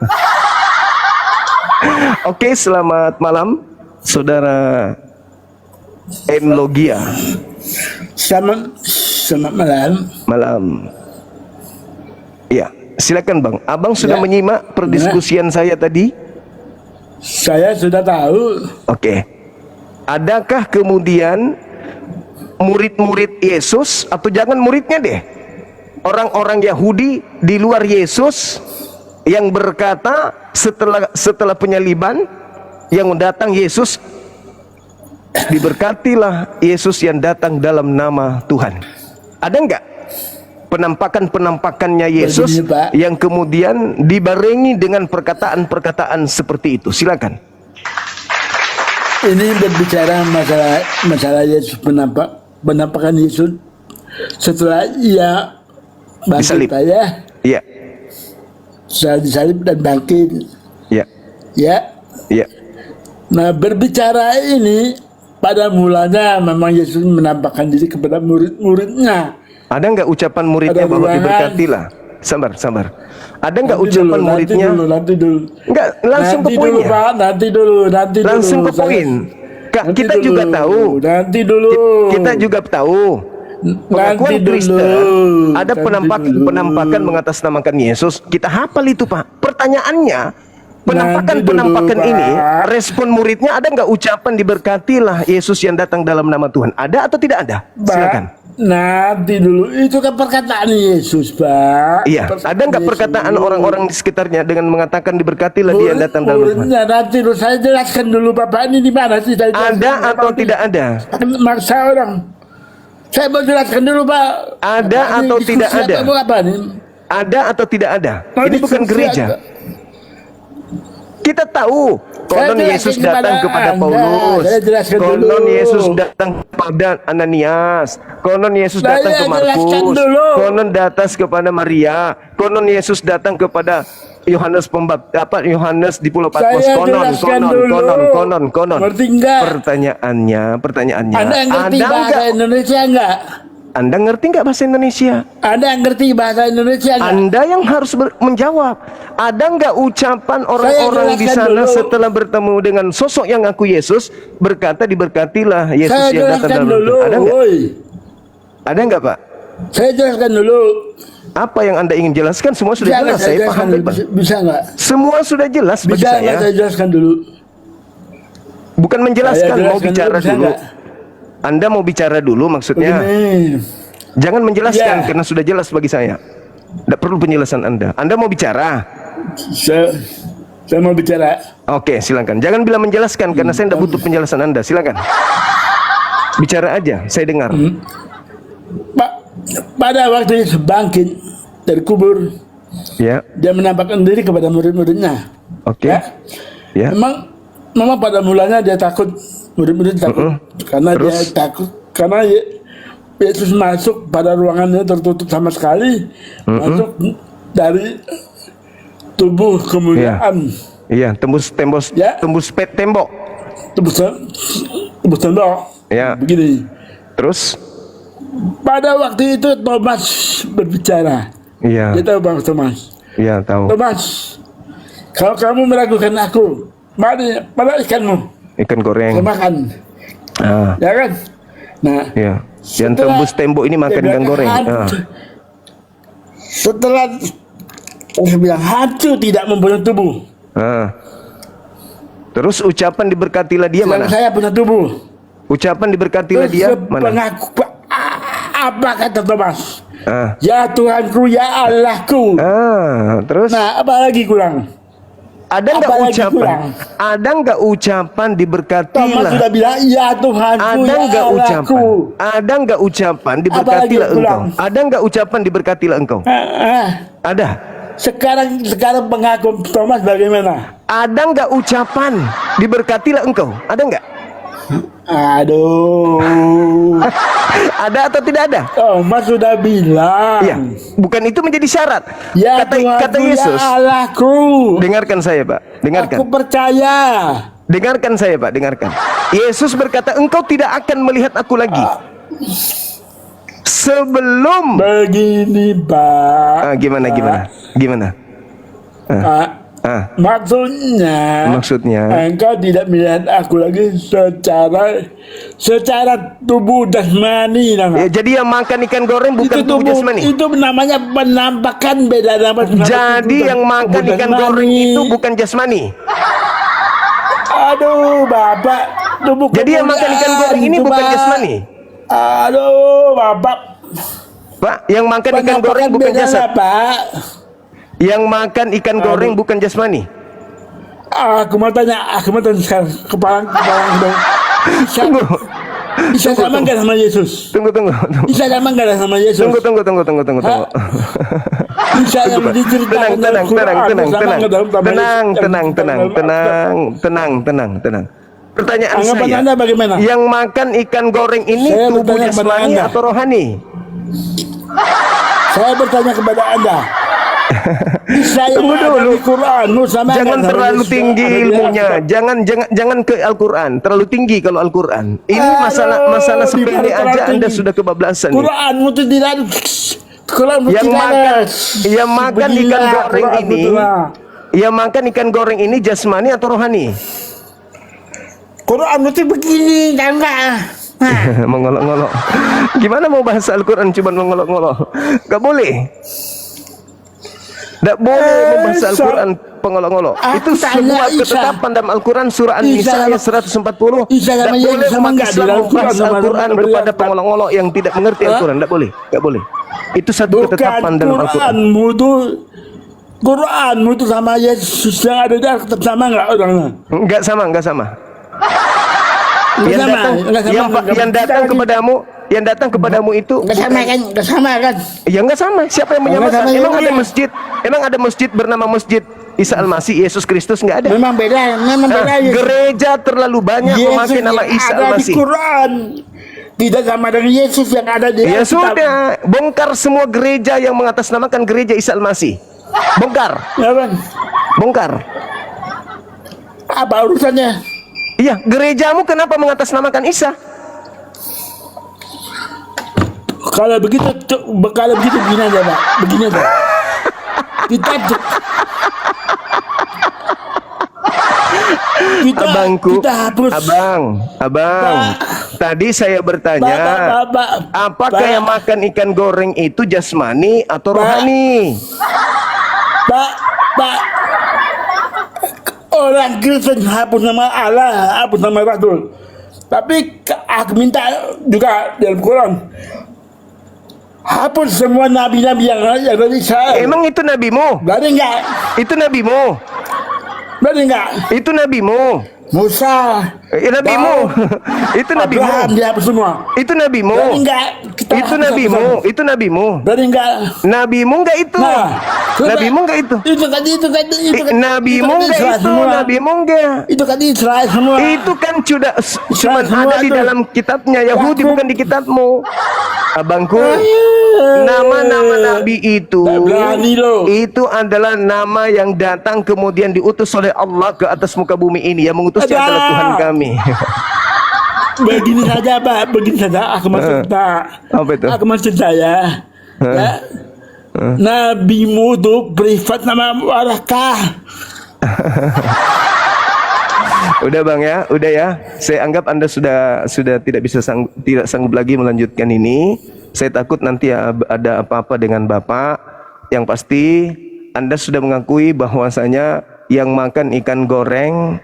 Oke, selamat malam Saudara M. Logia. Selamat malam. Malam. Ya, silakan bang. Abang sudah menyimak perdiskusian saya tadi? Saya sudah tahu. Oke. Adakah kemudian murid-murid Yesus, atau jangan muridnya deh, orang-orang Yahudi di luar Yesus yang berkata setelah penyaliban, yang datang Yesus, diberkatilah Yesus yang datang dalam nama Tuhan? Ada enggak penampakan-penampakannya Yesus yang kemudian dibarengi dengan perkataan-perkataan seperti itu? Silakan. Ini berbicara masalah Yesus, penampakan Yesus setelah ia bangkit, Pak, ya. Iya. Setelah disalib dan bangkit. Iya. Ya. Iya. Nah, berbicara ini pada mulanya memang Yesus menampakkan diri kepada murid-muridnya. Ada nggak ucapan muridnya bahwa diberkatilah? Sabar. Ada nggak ucapan dulu, muridnya? Nanti dulu. Enggak, langsung ke poinnya. Nanti dulu. Langsung ke poin. Kita juga tahu. Nanti dulu. Kita juga tahu. Pengakuan Kristen ada penampakan mengatasnamakan Yesus. Kita hafal itu, Pak. Pertanyaannya, penampakan ini, respon muridnya, ada nggak ucapan diberkatilah Yesus yang datang dalam nama Tuhan? Ada atau tidak ada? Silakan. Nanti dulu, itu kan perkataan Yesus, Pak. Iya, ada nggak perkataan orang-orang di sekitarnya dengan mengatakan diberkatilah dia yang datang dalam nama Tuhan? Nanti dulu, saya jelaskan dulu, Bapak, ini di mana sih? Ada atau tidak ada? Maksa orang. Saya mau jelaskan dulu, Pak. Ada atau tidak ada? Apa nih? Ada atau tidak ada? Ini bukan gereja. Kita tahu konon Yesus datang kepada Paulus, konon Yesus datang kepada Ananias, konon Yesus datang ke Markus, konon datang kepada Maria, konon Yesus datang kepada Yohanes Yohanes di Pulau Patmos. Konon. Pertanyaannya, Anda ngerti bahasa Indonesia enggak? Anda ngerti nggak bahasa Indonesia? Anda ngerti bahasa Indonesia nggak? Anda yang harus menjawab. Ada nggak ucapan orang-orang di jelaskan sana dulu. setelah bertemu dengan sosok yang ngaku Yesus berkata diberkatilah Yesus Saya yang datang jelaskan dalam dulu. Ada nggak? Woi. Ada nggak, Pak? Saya jelaskan dulu. Apa yang Anda ingin jelaskan? Semua sudah Bisa nggak jelas. saya Saya jelaskan paham, dulu? Pak. Bisa nggak? Semua sudah jelas bagi Bisa nggak saya. saya jelaskan dulu? Bukan menjelaskan, Saya mau jelaskan bicara bisa dulu. nggak? Anda mau bicara dulu maksudnya. Begini. Jangan menjelaskan Ya. karena sudah jelas bagi saya. Tidak perlu penjelasan Anda. Anda mau bicara? Saya mau bicara. Oke, silakan. Jangan bilang menjelaskan karena saya tidak butuh penjelasan Anda. Silakan. Bicara aja, saya dengar. Pak, pada waktu Yesus bangkit dari kubur, Ya, dia menampakkan diri kepada murid-muridnya. oke. Ya. Ya, Memang pada mulanya dia takut, murid-murid takut, karena Terus? dia takut, karena Yesus masuk pada ruangannya tertutup sama sekali, masuk dari tubuh kemuliaan, iya. Tembus Ya. tembus tembok. tembus tembok, Ya. begini. Terus, Pada waktu itu Thomas berbicara. iya, Dia tahu Bang Thomas. iya tahu. Thomas, kalau kamu meragukan aku, mana ikanmu? Ikan Saya goreng. makan, Ah, ya kan? Nah, iya. Yang Setelah- tembus tembok ini makan dia ikan bilang, goreng. "Hantu." Ah. Setelah dia bilang hantu tidak mempunyai tubuh, Ah. Terus ucapan diberkatilah dia sedangkan mana? saya punya tubuh. Ucapan diberkatilah dia mana? Apa kata Thomas? Ah. Ya Tuhanku, ya Allahku. Terus Nah, apa lagi kurang? ada nggak apalagi ucapan? kurang? Ada nggak ucapan Thomas diberkatilah? sudah bilang, ya Tuhanku, Ada ya nggak Allahku. ucapan? Ada nggak ucapan diberkatilah Apalagi engkau? pulang? Ada nggak ucapan diberkatilah engkau? Ada. Sekarang pengakuan Thomas bagaimana? Ada nggak ucapan diberkatilah engkau? Ada nggak? Aduh, Ada atau tidak ada? Thomas sudah bilang. Iya. Bukan itu menjadi syarat. Ya Kata Tuhanku, Yesus. ya Allahku. Dengarkan saya, Pak. Dengarkan. Aku percaya. Dengarkan saya, Pak. Dengarkan. Yesus berkata, engkau tidak akan melihat aku lagi sebelum. Begini, Pak. Gimana? Pak, maksudnya engkau tidak melihat aku lagi secara tubuh jasmani, Ya, jadi yang makan ikan goreng bukan tubuh jasmani. itu namanya penampakan, beda nama. Jadi yang makan ikan goreng itu bukan jasmani. Aduh, Bapak, tubuh Jadi yang makan ikan goreng ini itu, bukan Pak. jasmani. Aduh, Bapak, Pak, yang makan ikan goreng penampakan bukan beda, jasad. Pak. Yang makan ikan goreng bukan jasmani. Aku mau tanya sekarang, kepala Tunggu. bisa sama nggak sama Yesus? Tunggu. Bisa sama nggak sama Yesus? Tunggu. Bisa yang diceritakan dalam Quran sama nggak dalam Tenang. Pertanyaan Anggapan saya, Anda bagaimana? yang makan ikan goreng ini Saya tubuh bertanya kepada jasmani Anda. atau rohani? Saya bertanya kepada Anda. Bisa yang Tunggu ada dulu. di Quranmu sama Jangan nggak sama terlalu Yesus? tinggi Ada di ilmunya. Alkitab. Jangan ke Al-Quran. Terlalu tinggi kalau Al-Quran. Ini masalah Aduh, sepele di mana aja terlalu Anda tinggi? sudah kebablasan. nih. Quranmu itu tidak Quranmu Yang tidak makan ada. yang makan Begila, ikan goreng Quranmu ini, itu lah. yang makan ikan goreng ini jasmani atau rohani? Quranmu itu begini, enggak? Mengolok-ngolok. Gimana mau bahasa Al-Quran cuma mengolok-ngolok? Gak boleh. Gak boleh membahas Al-Quran pengolok-ngolok. Aku Itu tanya sebuah Isa. ketetapan dalam Al-Quran surah Isa An-Nisa ayat sama- 140. Isa sama Gak Yesus boleh sama umat enggak di Islam dalam membahas Quran sama Al-Quran sama kepada sama. pengolok-ngolok yang tidak mengerti Al-Quran. Gak boleh. Gak boleh. Itu satu ketetapan dalam Al-Quran. Quranmu itu sama Yesus yang ada di Alkitab sama enggak orangnya? Enggak sama. Nggak Yang sama, datang, nggak sama, yang datang kepadamu itu Enggak sama kan? Enggak sama kan? ya enggak sama. Siapa yang Nggak menyamakan? sama Emang juga. ada masjid? Emang ada masjid bernama Masjid Isa Al-Masih, Yesus Kristus? Enggak ada. Memang beda Yesus. Gereja terlalu banyak Yesus memakai nama yang Isa ada di Al-Masih. Quran tidak sama dengan Yesus yang ada di Ya Alkitab. sudah, bongkar semua gereja yang mengatasnamakan gereja Isa Al-Masih. Bongkar, Ya kan? bongkar. Apa urusannya? Iya, gerejamu kenapa mengatasnamakan Isa? Kalau begitu begini aja Pak, begini aja. Kita Abangku, kita hapus. abang. Tadi saya bertanya, apakah yang makan ikan goreng itu jasmani atau rohani? Pak, orang Kristen hapus nama Allah, hapus nama Rasul. Tapi aku minta juga dalam Quran, hapus semua nabi-nabi yang dari Israel. Emang itu nabimu? Berani enggak? Itu nabimu? Berani enggak? Itu nabimu? Musa, Nabimu? Itu nabimu? Abraham dihapus semua. Itu nabimu? Berani enggak? Itu nabimu? Itu nabimu? Berani enggak? Nabimu enggak itu? Nabimu enggak itu? Itu kan Nabimu enggak itu? Nabimu enggak? Itu kan Israel semua. Itu kan cuma ada di dalam kitabnya Yahudi, bukan di kitabmu. Abangku, nama-nama nabi itu adalah nama yang datang kemudian diutus oleh Allah ke atas muka bumi ini. Yang mengutusnya adalah Tuhan kami. Begini saja Pak, begini saja aku maksud Pak. Apa itu? Aku maksud saya, ya, nabimu itu privat nama warakah. Udah bang ya, udah ya. Saya anggap Anda sudah tidak sanggup lagi melanjutkan ini. Saya takut nanti ada apa-apa dengan Bapak. Yang pasti Anda sudah mengakui bahwasanya yang makan ikan goreng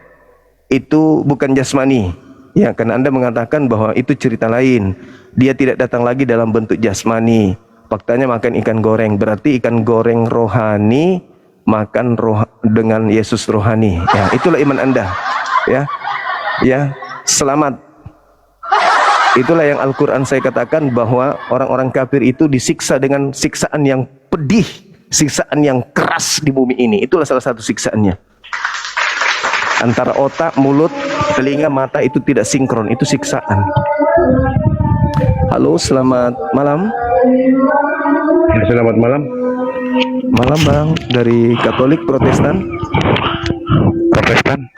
itu bukan jasmani. Ya, karena Anda mengatakan bahwa itu cerita lain. Dia tidak datang lagi dalam bentuk jasmani. Faktanya makan ikan goreng, berarti ikan goreng rohani makan dengan Yesus rohani. Ya, itulah iman Anda. Ya, selamat. Itulah yang Al-Quran saya katakan bahwa orang-orang kafir itu disiksa dengan siksaan yang pedih, siksaan yang keras di bumi ini. Itulah salah satu siksaannya. Antara otak, mulut, telinga, mata itu tidak sinkron, itu siksaan. Halo, selamat malam. Ya, selamat malam. Malam bang, dari Katolik Protestan. Protestan.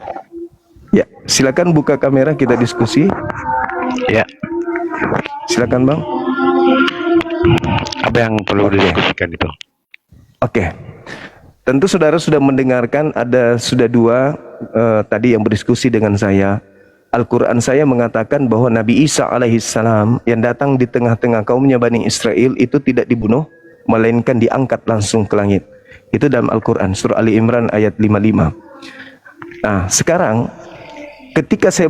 Ya, silakan buka kamera, kita diskusi. Ya. Silakan bang. Apa yang perlu didiskusikan itu? Oke. Tentu saudara sudah mendengarkan sudah dua tadi yang berdiskusi dengan saya. Al-Quran saya mengatakan bahwa Nabi Isa alaihissalam yang datang di tengah-tengah kaumnya Bani Israel itu tidak dibunuh, melainkan diangkat langsung ke langit. Itu dalam Al-Quran surah Ali Imran ayat 55. Nah, sekarang ketika saya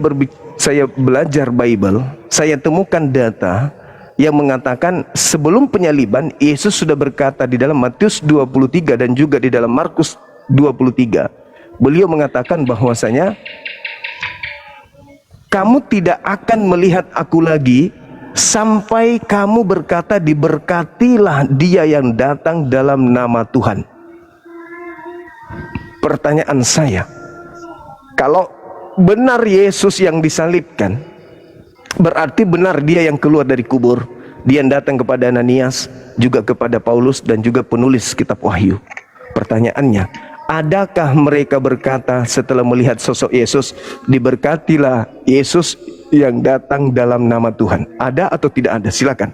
belajar Bible, saya temukan data yang mengatakan sebelum penyaliban Yesus sudah berkata di dalam Matius 23 dan juga di dalam Markus 23. Beliau mengatakan bahwasanya kamu tidak akan melihat aku lagi sampai kamu berkata diberkatilah dia yang datang dalam nama Tuhan. Pertanyaan saya, kalau benar Yesus yang disalibkan, berarti benar dia yang keluar dari kubur. Dia yang datang kepada Ananias, juga kepada Paulus dan juga penulis kitab Wahyu. Pertanyaannya, adakah mereka berkata setelah melihat sosok Yesus, diberkatilah Yesus yang datang dalam nama Tuhan? Ada atau tidak ada? Silakan.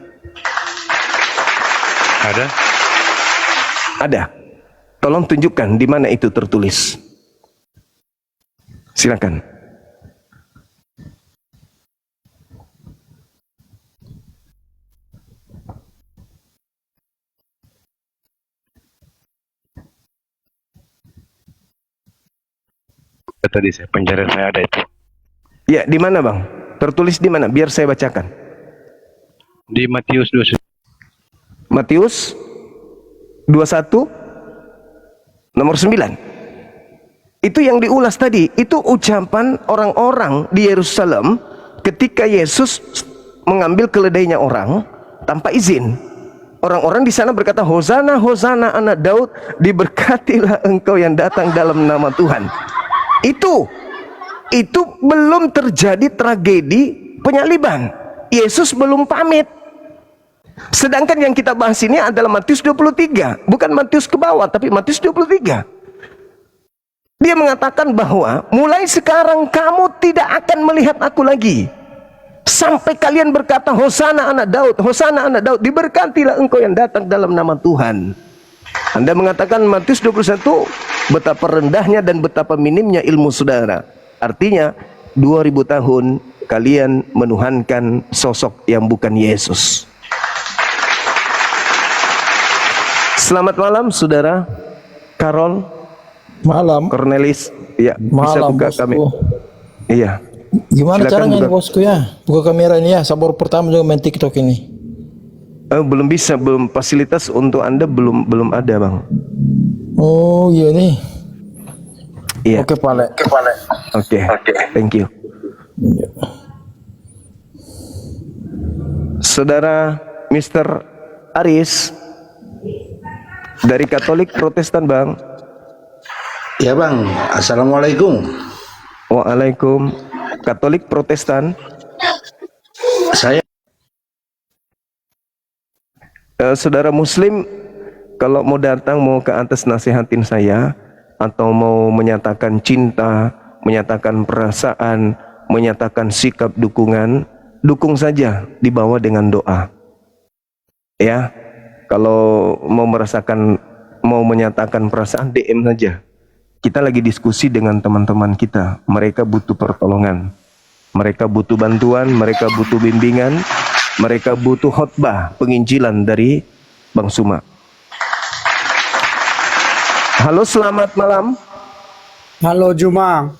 Ada. Ada. Tolong tunjukkan di mana itu tertulis. Silakan. Tadi pencarian saya ada itu. Ya, di mana bang? Tertulis di mana? Biar saya bacakan. Di Matius 21. Matius 21 nomor 9. Itu yang diulas tadi. Itu ucapan orang-orang di Yerusalem ketika Yesus mengambil keledainya orang tanpa izin. Orang-orang di sana berkata, Hosana, Hosana anak Daud, diberkatilah engkau yang datang dalam nama Tuhan. Itu belum terjadi tragedi penyaliban. Yesus belum pamit. Sedangkan yang kita bahas ini adalah Matius 23, bukan Matius ke bawah, tapi Matius 23. Dia mengatakan bahwa mulai sekarang kamu tidak akan melihat aku lagi Sampai kalian berkata, Hosana anak Daud, Hosana anak Daud, diberkatilah engkau yang datang dalam nama Tuhan. Anda mengatakan Matius 21, betapa rendahnya dan betapa minimnya ilmu saudara. Artinya 2000 tahun kalian menuhankan sosok yang bukan Yesus. Selamat malam saudara Karol. Malam. Cornelis, ya, bisa Malam, buka bosku. kami. Iya. Gimana Silakan caranya buka. nih bosku ya? Buka kamera ini ya. Sabar pertama juga main TikTok ini. Belum bisa, belum, fasilitas untuk Anda belum ada, Bang. Oh iya nih. Iya. Oke Pale. Oke. Thank you. Iya. Saudara Mr. Aris dari Katolik Protestan, Bang. Ya Bang, Assalamualaikum. Waalaikum. Katolik Protestan. Saya Saudara Muslim, kalau mau datang, mau ke atas nasihatin saya, atau mau menyatakan cinta, menyatakan perasaan, menyatakan sikap dukungan, dukung saja, dibawa dengan doa. Ya, kalau mau menyatakan perasaan, DM saja. Kita lagi diskusi dengan teman-teman kita. Mereka butuh pertolongan, mereka butuh bantuan, mereka butuh bimbingan, mereka butuh khotbah penginjilan dari Bang Suma. Halo, selamat malam. Halo Juma.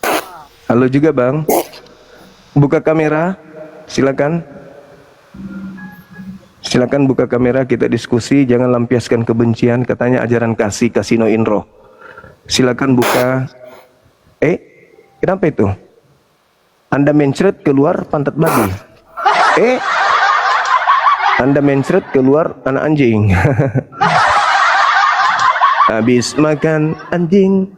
Halo juga Bang. Buka kamera, silakan. Silakan buka kamera, kita diskusi. Jangan lampiaskan kebencian. Katanya ajaran kasih, kasino inro. Silakan buka. Kenapa itu? Anda mencret keluar pantat babi. Anda mencret keluar anak anjing. Habis makan anjing,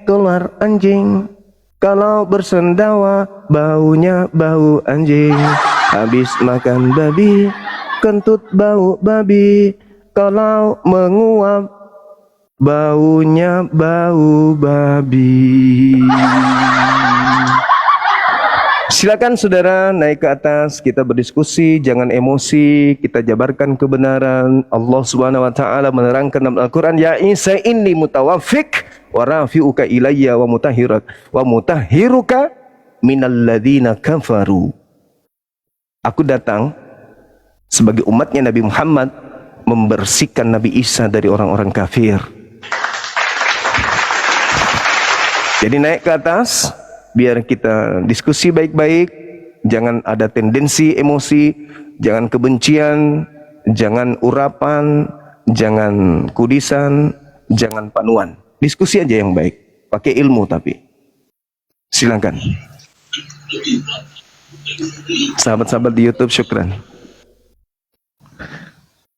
keluar anjing. Kalau bersendawa, baunya bau anjing. Habis makan babi, kentut bau babi. Kalau menguap, baunya bau babi. Silakan saudara naik ke atas, kita berdiskusi, jangan emosi, kita jabarkan kebenaran. Allah Subhanahu wa taala menerangkan dalam Al-Qur'an, ya Isa inni mutawaffik wa rafi'uka ilayya wa mutahhiruka minal ladzina kafaru. Aku datang sebagai umatnya Nabi Muhammad, membersihkan Nabi Isa dari orang-orang kafir. Jadi naik ke atas, biar kita diskusi baik-baik, jangan ada tendensi emosi, jangan kebencian, jangan urapan, jangan kudisan, jangan panuan. Diskusi aja yang baik, pakai ilmu tapi. Silakan. Sahabat-sahabat di YouTube, syukran.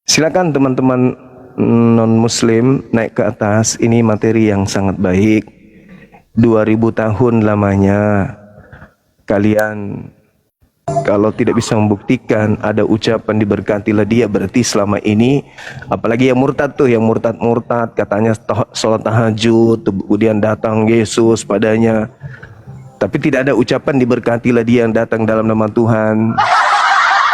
Silakan teman-teman non-muslim naik ke atas, ini materi yang sangat baik. 2000 tahun lamanya kalian kalau tidak bisa membuktikan ada ucapan diberkatilah dia, berarti selama ini, apalagi yang murtad tuh, yang murtad katanya sholat tahajud, kemudian datang Yesus padanya, tapi tidak ada ucapan diberkatilah dia yang datang dalam nama Tuhan.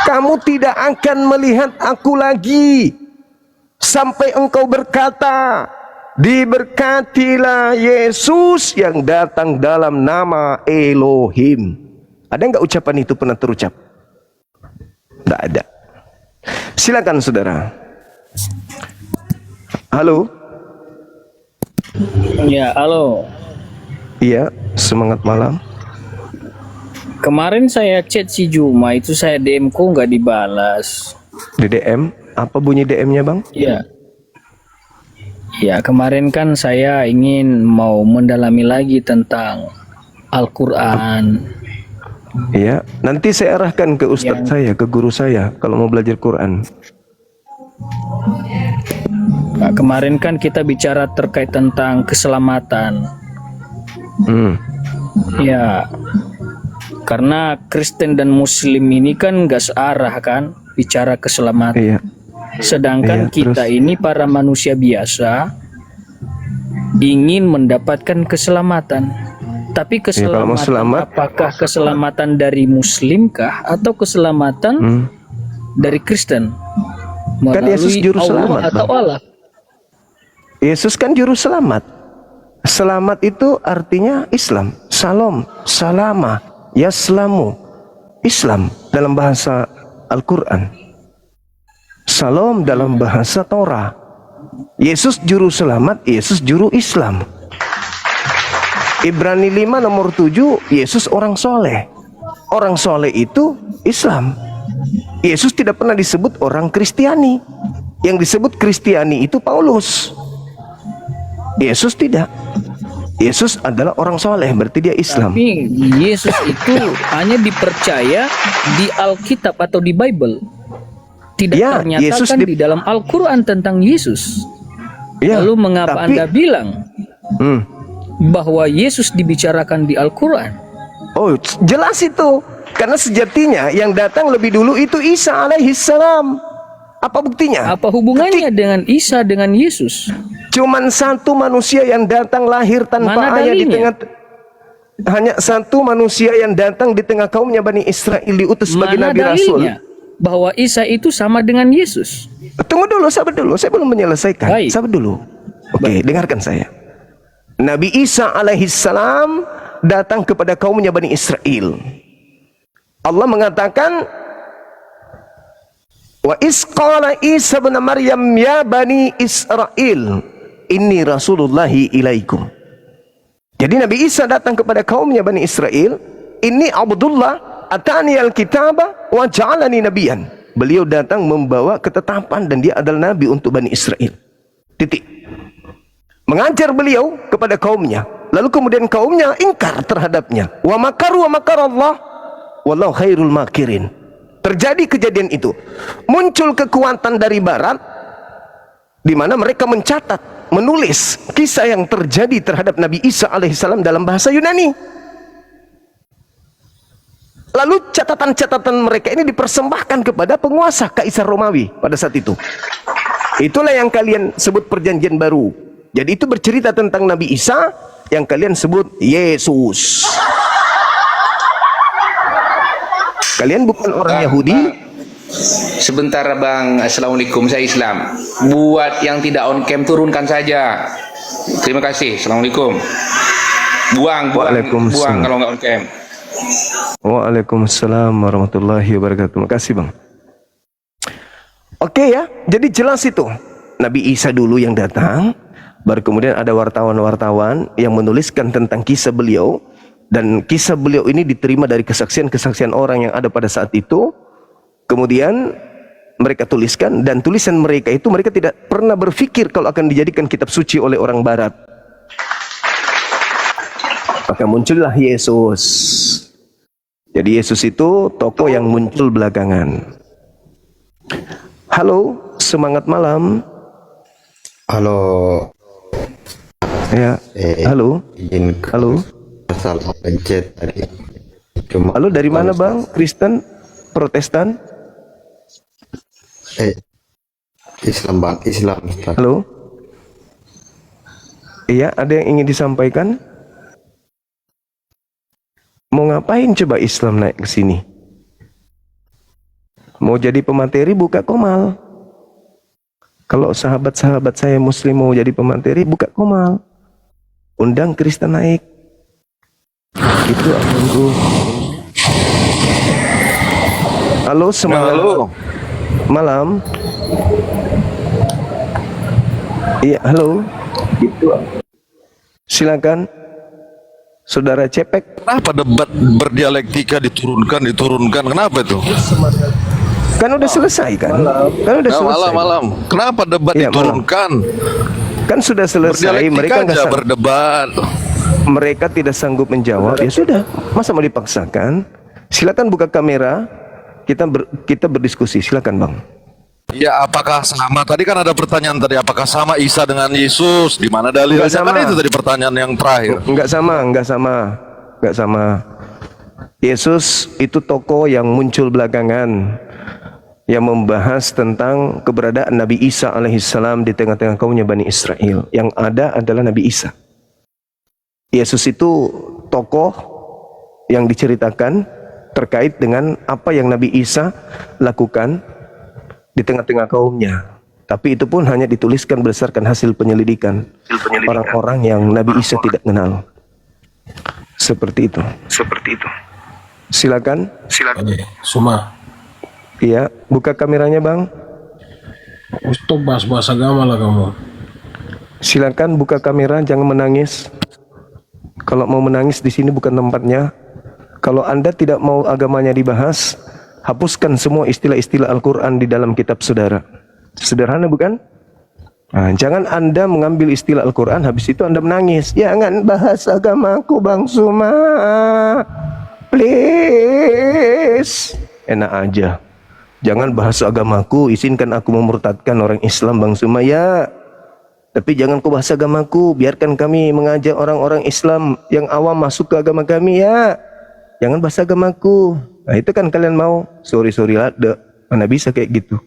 Kamu tidak akan melihat aku lagi sampai engkau berkata, diberkatilah Yesus yang datang dalam nama Elohim. Ada nggak ucapan itu pernah terucap? Nggak ada. Silakan saudara. Halo. Ya, halo. Iya, semangat malam. Kemarin saya chat si Juma, itu saya DM ku nggak dibalas. Di DM, apa bunyi DM-nya Bang? Ya. Ya, kemarin kan saya ingin mau mendalami lagi tentang Al-Quran. Iya, nanti saya arahkan ke ustadz saya, ke guru saya kalau mau belajar Quran. Nah, kemarin kan kita bicara terkait tentang keselamatan. Ya, karena Kristen dan Muslim ini kan gak searah kan bicara keselamatan. Iya. Sedangkan Iya, kita terus? ini para manusia biasa ingin mendapatkan keselamatan. Tapi Ya, kalau mau keselamatan selamat, apakah keselamatan dari Muslimkah atau keselamatan dari Kristen? Kan Yesus Melalui juru Allah selamat, atau Bang. Allah? Yesus kan juru selamat. Selamat itu artinya Islam. Salam, salama, yaslamu. Islam dalam bahasa Al-Quran. Salam dalam bahasa Torah. Yesus juru selamat, Yesus juru Islam. Ibrani 5 nomor 7, Yesus orang soleh. Orang soleh itu Islam. Yesus tidak pernah disebut orang Kristiani. Yang disebut Kristiani itu Paulus. Yesus tidak. Yesus adalah orang soleh, berarti dia Islam. Tapi Yesus itu hanya dipercaya di Alkitab atau di Bible. Tidak Ya, Yesus ternyatakan di dalam Al-Quran tentang Yesus. Ya, Lalu mengapa tapi- Anda bilang bahwa Yesus dibicarakan di Al-Quran? Oh, jelas itu. Karena sejatinya yang datang lebih dulu itu Isa alaihissalam. Apa buktinya? Apa hubungannya dengan Isa dengan Yesus? Cuman satu manusia yang datang lahir tanpa Mana ayah di dalilnya? tengah. Hanya satu manusia yang datang di tengah kaumnya Bani Israel diutus sebagai Mana nabi rasul. dalilnya bahwa Isa itu sama dengan Yesus? Tunggu dulu, sabar dulu. Saya belum menyelesaikan. Baik. Sabar dulu. Oke, dengarkan saya. Nabi Isa alaihissalam datang kepada kaumnya Bani Israel. Allah mengatakan, wa isqala Isa bin Maryam ya Bani Israel, inni rasulullahi ilaikum. Jadi Nabi Isa datang kepada kaumnya Bani Israel, inni Abdullah atani al-kitaba wa ja'alani nabiyan. Beliau datang membawa ketetapan dan dia adalah nabi untuk Bani Israel. Titik. Mengajar beliau kepada kaumnya. Lalu kemudian kaumnya ingkar terhadapnya. Wa makaru wa makarallah wallahu khairul makirin. Terjadi kejadian itu. Muncul kekuatan dari barat di mana mereka mencatat, menulis kisah yang terjadi terhadap Nabi Isa alaihissalam dalam bahasa Yunani. Lalu catatan-catatan mereka ini dipersembahkan kepada penguasa Kaisar Romawi pada saat itu. Itulah yang kalian sebut perjanjian baru. Jadi itu bercerita tentang Nabi Isa yang kalian sebut Yesus. Kalian bukan orang Yahudi. Sebentar Bang, Assalamualaikum, saya Islam. Buat yang tidak on cam turunkan saja. Terima kasih, Assalamualaikum. Buang kalau nggak on cam. Waalaikumsalam warahmatullahi wabarakatuh. Terima kasih Bang. Oke ya, jadi jelas itu. Nabi Isa dulu yang datang, baru kemudian ada wartawan-wartawan yang menuliskan tentang kisah beliau. Dan kisah beliau ini diterima dari kesaksian-kesaksian orang yang ada pada saat itu. Kemudian mereka tuliskan, dan tulisan mereka itu mereka tidak pernah berpikir kalau akan dijadikan kitab suci oleh orang barat. Maka muncullah Yesus. Jadi Yesus itu tokoh yang muncul belakangan. Halo, semangat malam. Halo. Ya, halo. Izin Halo. salah pencet tadi. Cuma Halo, dari mana Bang? Kristen? Protestan? Islam Bang, Islam Ustaz. Halo. Iya, ada yang ingin disampaikan? Mau ngapain coba Islam naik ke sini? Mau jadi pemateri buka komal. Kalau sahabat-sahabat saya muslim mau jadi pemateri buka komal. Undang Kristen naik. Itu abangku. Halo, semangat. Halo. Malam. Iya, halo. Silakan. Saudara Cepek. Kenapa debat berdialektika diturunkan? Kenapa itu? Kan udah selesai kan? Kan udah selesai. Malam. Kenapa debat Iya, diturunkan? Kan sudah selesai. Berdialektika aja berdebat. Mereka tidak sanggup menjawab. Ya sudah. Masa mau dipaksakan? Silakan buka kamera. Kita berdiskusi. Silakan Bang. Ya, apakah sama? Tadi kan ada pertanyaan tadi, apakah sama Isa dengan Yesus? Di mana dalilnya? Kan itu tadi pertanyaan yang terakhir. Enggak sama. Yesus itu tokoh yang muncul belakangan, yang membahas tentang keberadaan Nabi Isa alaihissalam di tengah-tengah kaumnya Bani Israel. Yang ada adalah Nabi Isa. Yesus itu tokoh yang diceritakan terkait dengan apa yang Nabi Isa lakukan di tengah-tengah kaumnya. Tapi itu pun hanya dituliskan berdasarkan hasil penyelidikan orang-orang yang Nabi Isa tidak kenal. Seperti itu. Silakan. Suma. Iya, buka kameranya Bang. Stop bahas agama lah kamu. Silakan buka kamera, jangan menangis. Kalau mau menangis di sini bukan tempatnya. Kalau Anda tidak mau agamanya dibahas, hapuskan semua istilah-istilah Al-Quran di dalam kitab saudara. Sederhana bukan? Nah, jangan Anda mengambil istilah Al-Quran, habis itu Anda menangis. Jangan bahas agamaku Bang Suma, please. Enak aja. Jangan bahas agamaku, izinkan aku memurtadkan orang Islam Bang Suma ya. Tapi jangan kau bahas agamaku, biarkan kami mengajak orang-orang Islam yang awam masuk ke agama kami ya. Jangan bahas agamaku. Nah itu kan kalian mau. Sorry lah, mana bisa kayak gitu.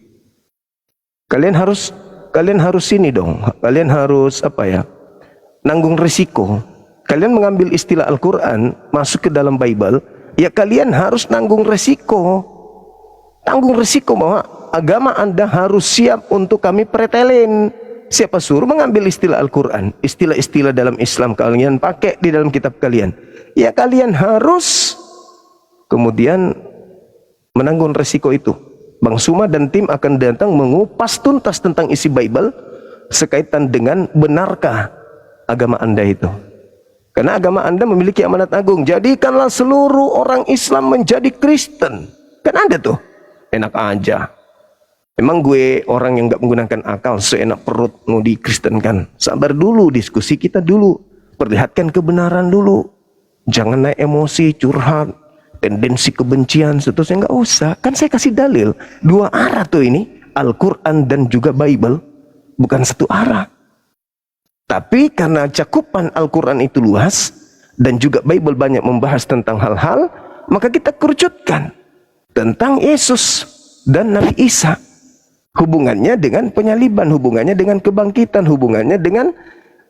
Kalian harus ini dong. Kalian harus nanggung risiko. Kalian mengambil istilah Al-Quran masuk ke dalam Bible, ya kalian harus nanggung risiko. Tanggung risiko bahwa agama Anda harus siap untuk kami pretelin. Siapa suruh mengambil istilah Al-Quran, istilah-istilah dalam Islam kalian pakai di dalam kitab kalian. Ya kalian harus kemudian menanggung risiko itu. Bang Suma dan tim akan datang mengupas tuntas tentang isi Bible sekaitan dengan benarkah agama Anda itu. Karena agama Anda memiliki amanat agung. Jadikanlah seluruh orang Islam menjadi Kristen. Kan ada tuh. Enak aja. Emang gue orang yang gak menggunakan akal, seenak perut mau dikristenkan. Sabar dulu, diskusi kita dulu. Perlihatkan kebenaran dulu. Jangan naik emosi, curhat, tendensi kebencian, seterusnya nggak usah. Kan saya kasih dalil. Dua arah tuh ini, Al-Quran dan juga Bible. Bukan satu arah. Tapi karena cakupan Al-Quran itu luas, dan juga Bible banyak membahas tentang hal-hal, maka kita kerucutkan tentang Yesus dan Nabi Isa. Hubungannya dengan penyaliban, hubungannya dengan kebangkitan, hubungannya dengan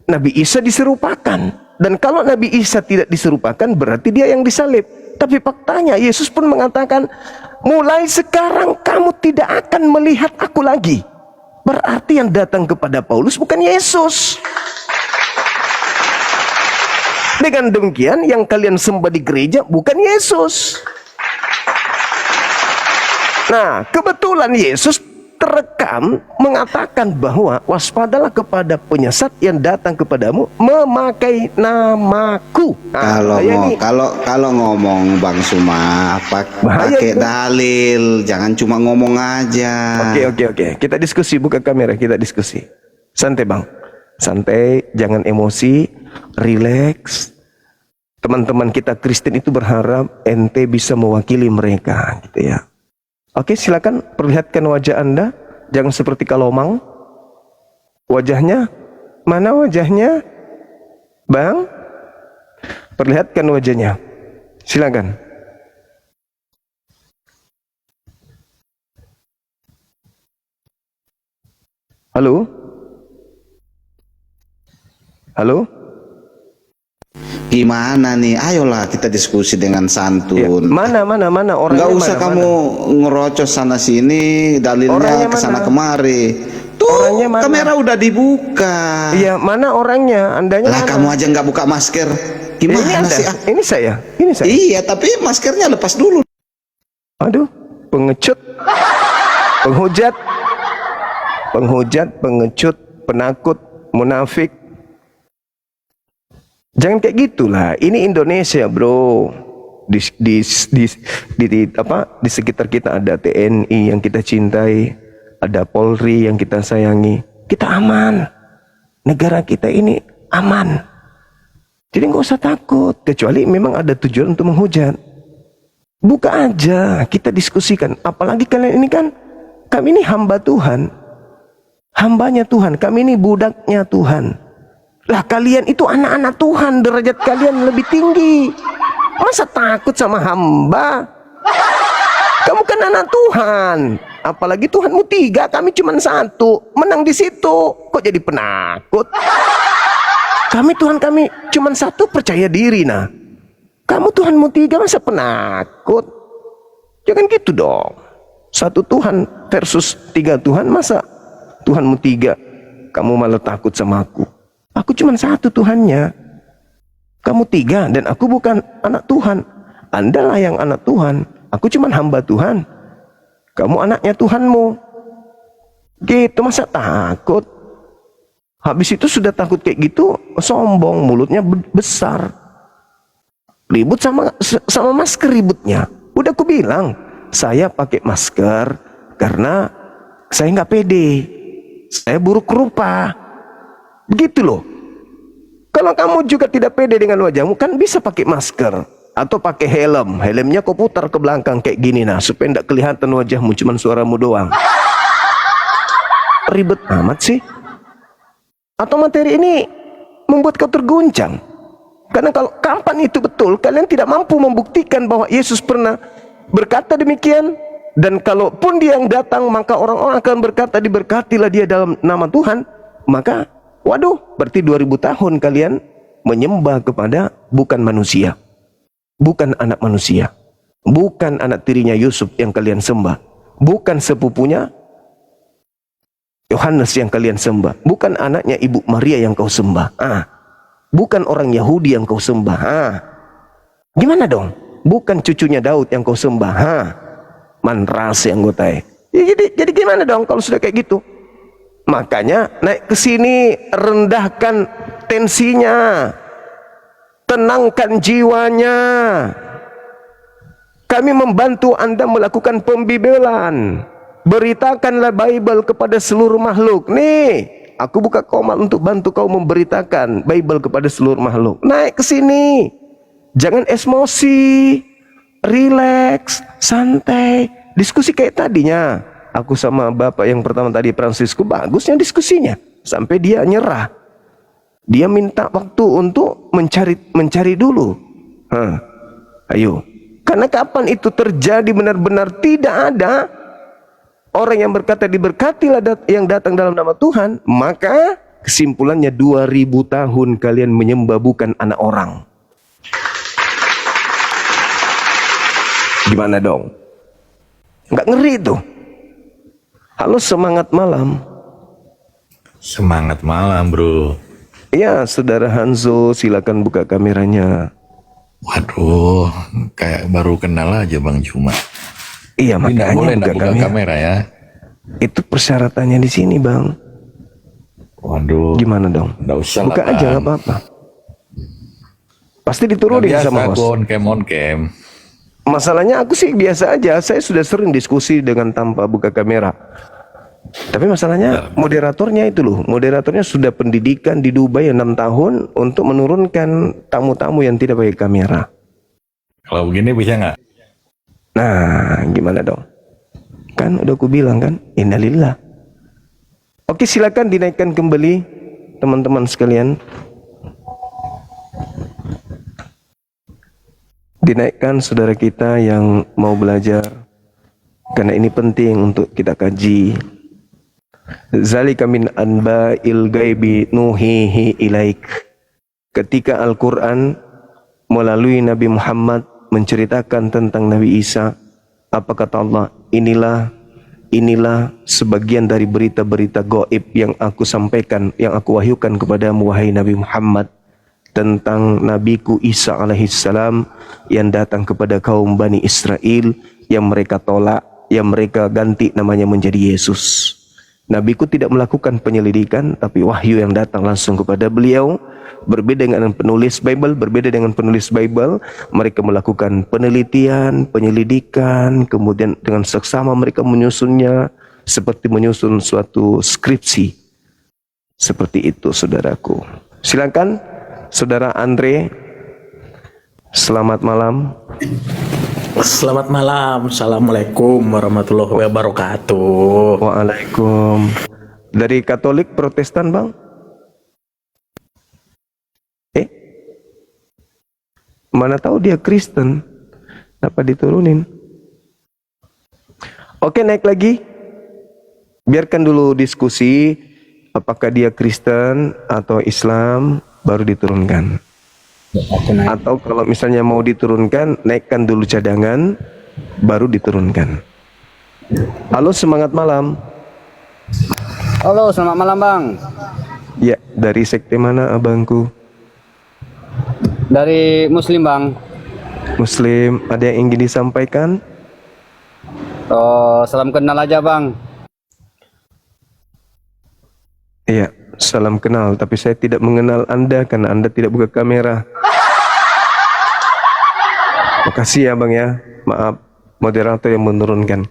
Nabi Isa diserupakan. Dan kalau Nabi Isa tidak diserupakan, berarti dia yang disalib. Tapi faktanya Yesus pun mengatakan, mulai sekarang kamu tidak akan melihat aku lagi. Berarti yang datang kepada Paulus bukan Yesus. Dengan demikian yang kalian sembah di gereja bukan Yesus. Nah, kebetulan Yesus terekam mengatakan bahwa waspadalah kepada penyesat yang datang kepadamu memakai namaku. Nah, kalau ngomong Bang Suma pakai dalil, jangan cuma ngomong aja. Oke. Kita diskusi, buka kamera, kita diskusi. Santai Bang. Santai, jangan emosi, relax. Teman-teman kita Kristen itu berharap ente bisa mewakili mereka gitu ya. Oke, silakan perlihatkan wajah Anda. Jangan seperti kalomang. Wajahnya? Mana wajahnya? Bang? Perlihatkan wajahnya. Silakan. Halo? Halo? Gimana nih? Ayolah kita diskusi dengan santun. Ya, mana orangnya? Nggak usah kamu ngerocos sana sini, dalilnya kesana kemari. Tuh kamera udah dibuka. Iya, mana orangnya? Andanya lah mana? Kamu aja nggak buka masker. Gimana sih? Ini saya. Iya, tapi maskernya lepas dulu. Aduh, pengecut, penghujat, pengecut, penakut, munafik. Jangan kayak gitulah. Ini Indonesia, bro. Di sekitar kita ada TNI yang kita cintai, ada Polri yang kita sayangi. Kita aman. Negara kita ini aman. Jadi nggak usah takut. Kecuali memang ada tujuan untuk menghujat. Buka aja, kita diskusikan. Apalagi kalian ini kan, kami ini hamba Tuhan. Hambanya Tuhan. Kami ini budaknya Tuhan. Lah kalian itu anak-anak Tuhan, derajat kalian lebih tinggi. Masa takut sama hamba? Kamu kan anak Tuhan. Apalagi Tuhanmu 3, kami cuma 1. Menang di situ. Kok jadi penakut? Tuhan kami cuma 1, percaya diri nah. Kamu Tuhanmu 3, masa penakut? Jangan gitu dong. 1 Tuhan versus 3 Tuhan, masa Tuhanmu 3 kamu malah takut sama aku? Aku cuma 1 Tuhannya. Kamu 3 dan aku bukan anak Tuhan. Anda lah yang anak Tuhan. Aku cuma hamba Tuhan. Kamu anaknya Tuhanmu. Gitu, masa takut? Habis itu sudah takut kayak gitu, sombong, mulutnya besar. Ribut sama masker ributnya. Udah aku bilang, saya pakai masker karena saya nggak pede. Saya buruk rupa. Begitu loh. Kalau kamu juga tidak pede dengan wajahmu, kan bisa pakai masker. Atau pakai helm. Helmnya kau putar ke belakang kayak gini nah, supaya tidak kelihatan wajahmu, cuman suaramu doang. Ribet amat sih. Atau materi ini membuat kau terguncang. Karena kalau kapan itu betul, kalian tidak mampu membuktikan bahwa Yesus pernah berkata demikian. Dan kalaupun dia yang datang, maka orang-orang akan berkata, diberkatilah dia dalam nama Tuhan. Maka, waduh, berarti 2000 tahun kalian menyembah kepada bukan manusia. Bukan anak manusia. Bukan anak tirinya Yusuf yang kalian sembah. Bukan sepupunya Yohanes yang kalian sembah. Bukan anaknya Ibu Maria yang kau sembah. Bukan orang Yahudi yang kau sembah. Gimana dong? Bukan cucunya Daud yang kau sembah. Manras yang gue tahu. Ya, jadi gimana dong kalau sudah kayak gitu? Makanya naik ke sini, rendahkan tensinya, tenangkan jiwanya. Kami membantu Anda melakukan pembibelan. Beritakanlah Bible kepada seluruh makhluk. Nih, aku buka komat untuk bantu kau memberitakan Bible kepada seluruh makhluk. Naik ke sini. Jangan emosi. Relax, santai. Diskusi kayak tadinya. Aku sama Bapak yang pertama tadi, Francisco, bagusnya diskusinya. Sampai dia nyerah. Dia minta waktu untuk mencari dulu. Ayo. Karena kapan itu terjadi benar-benar tidak ada orang yang berkata diberkatilah yang datang dalam nama Tuhan, maka kesimpulannya 2000 tahun kalian menyembah bukan anak orang. Gimana dong? Nggak ngeri tuh. Halo, semangat malam. Semangat malam, bro. Ya, saudara Hanzo, silakan buka kameranya. Waduh, kayak baru kenal aja Bang Juma. Iya, makanya boleh buka kamera ya. Itu persyaratannya di sini, Bang. Waduh. Gimana dong? Nggak usah buka lah, aja, Bang. nggak apa-apa. Pasti diturunin sama host. On cam. Masalahnya aku sih biasa aja. Saya sudah sering diskusi dengan tanpa buka kamera. Tapi masalahnya moderatornya itu loh. Moderatornya sudah pendidikan di Dubai 6 tahun untuk menurunkan tamu-tamu yang tidak pakai kamera. Kalau begini bisa nggak? Nah, gimana dong? Kan udah aku bilang kan, innalillah. Oke, silakan dinaikkan kembali teman-teman sekalian. Dinaikkan saudara kita yang mau belajar, karena ini penting untuk kita kaji. Zalika min anba'il ghaibi nuhihi ilaik. Ketika Al-Quran melalui Nabi Muhammad menceritakan tentang Nabi Isa, apa kata Allah? Inilah sebagian dari berita-berita gaib yang aku sampaikan, yang aku wahyukan kepadamu wahai Nabi Muhammad, tentang Nabiku Isa alaihissalam yang datang kepada kaum Bani Israel, yang mereka tolak, yang mereka ganti namanya menjadi Yesus. Nabiku tidak melakukan penyelidikan, tapi wahyu yang datang langsung kepada beliau. Berbeda dengan penulis Bible, mereka melakukan penelitian, penyelidikan, kemudian dengan seksama mereka menyusunnya seperti menyusun suatu skripsi. Seperti itu, saudaraku. Silakan, saudara Andre. Selamat malam. Selamat malam. Assalamualaikum warahmatullahi wabarakatuh. Waalaikum. Dari Katolik Protestan, Bang? Mana tahu dia Kristen. Kenapa diturunin? Oke, naik lagi. Biarkan dulu diskusi apakah dia Kristen atau Islam, baru diturunkan. Atau kalau misalnya mau diturunkan, naikkan dulu cadangan, baru diturunkan. Halo, semangat malam. Halo, selamat malam Bang. Ya, dari sekte mana abangku? Dari Muslim Bang. Muslim, ada yang ingin disampaikan? Oh, salam kenal aja Bang. Iya, salam kenal, tapi saya tidak mengenal Anda karena Anda tidak buka kamera. Makasih ya Bang ya, maaf moderator yang menurunkan.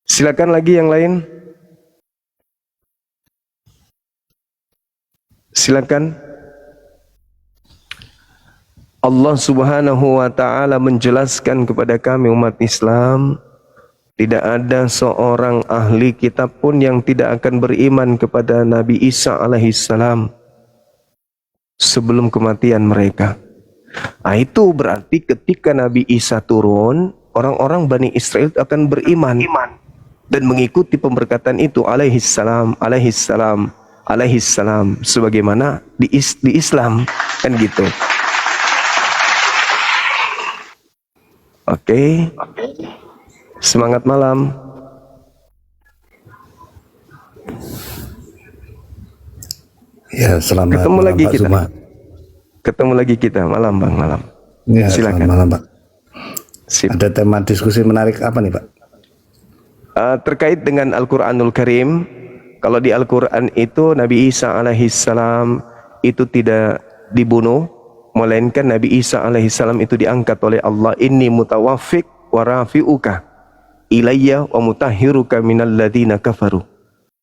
Silakan lagi yang lain. Silakan. Allah Subhanahu wa taala menjelaskan kepada kami umat Islam, tidak ada seorang ahli kitab pun yang tidak akan beriman kepada Nabi Isa alaihissalam sebelum kematian mereka. Nah, itu berarti ketika Nabi Isa turun, orang-orang Bani Israel akan beriman dan mengikuti pemberkatan itu alaihissalam, alaihissalam, alaihissalam, sebagaimana di Islam, kan gitu. Oke. Semangat malam. Ya, selamat Ketemu malam lagi Pak kita. Zuma. Ketemu lagi kita malam Bang, malam. Ya, Silakan. selamat malam Pak. Sip. Ada tema diskusi menarik apa nih Pak? Terkait dengan Al-Quranul Karim, kalau di Al-Quran itu Nabi Isa alaihissalam itu tidak dibunuh, melainkan Nabi Isa alaihissalam itu diangkat oleh Allah. Inni mutawaffik wa rafi'uka ilayya wa mutahhiruka minal ladzina kafaru.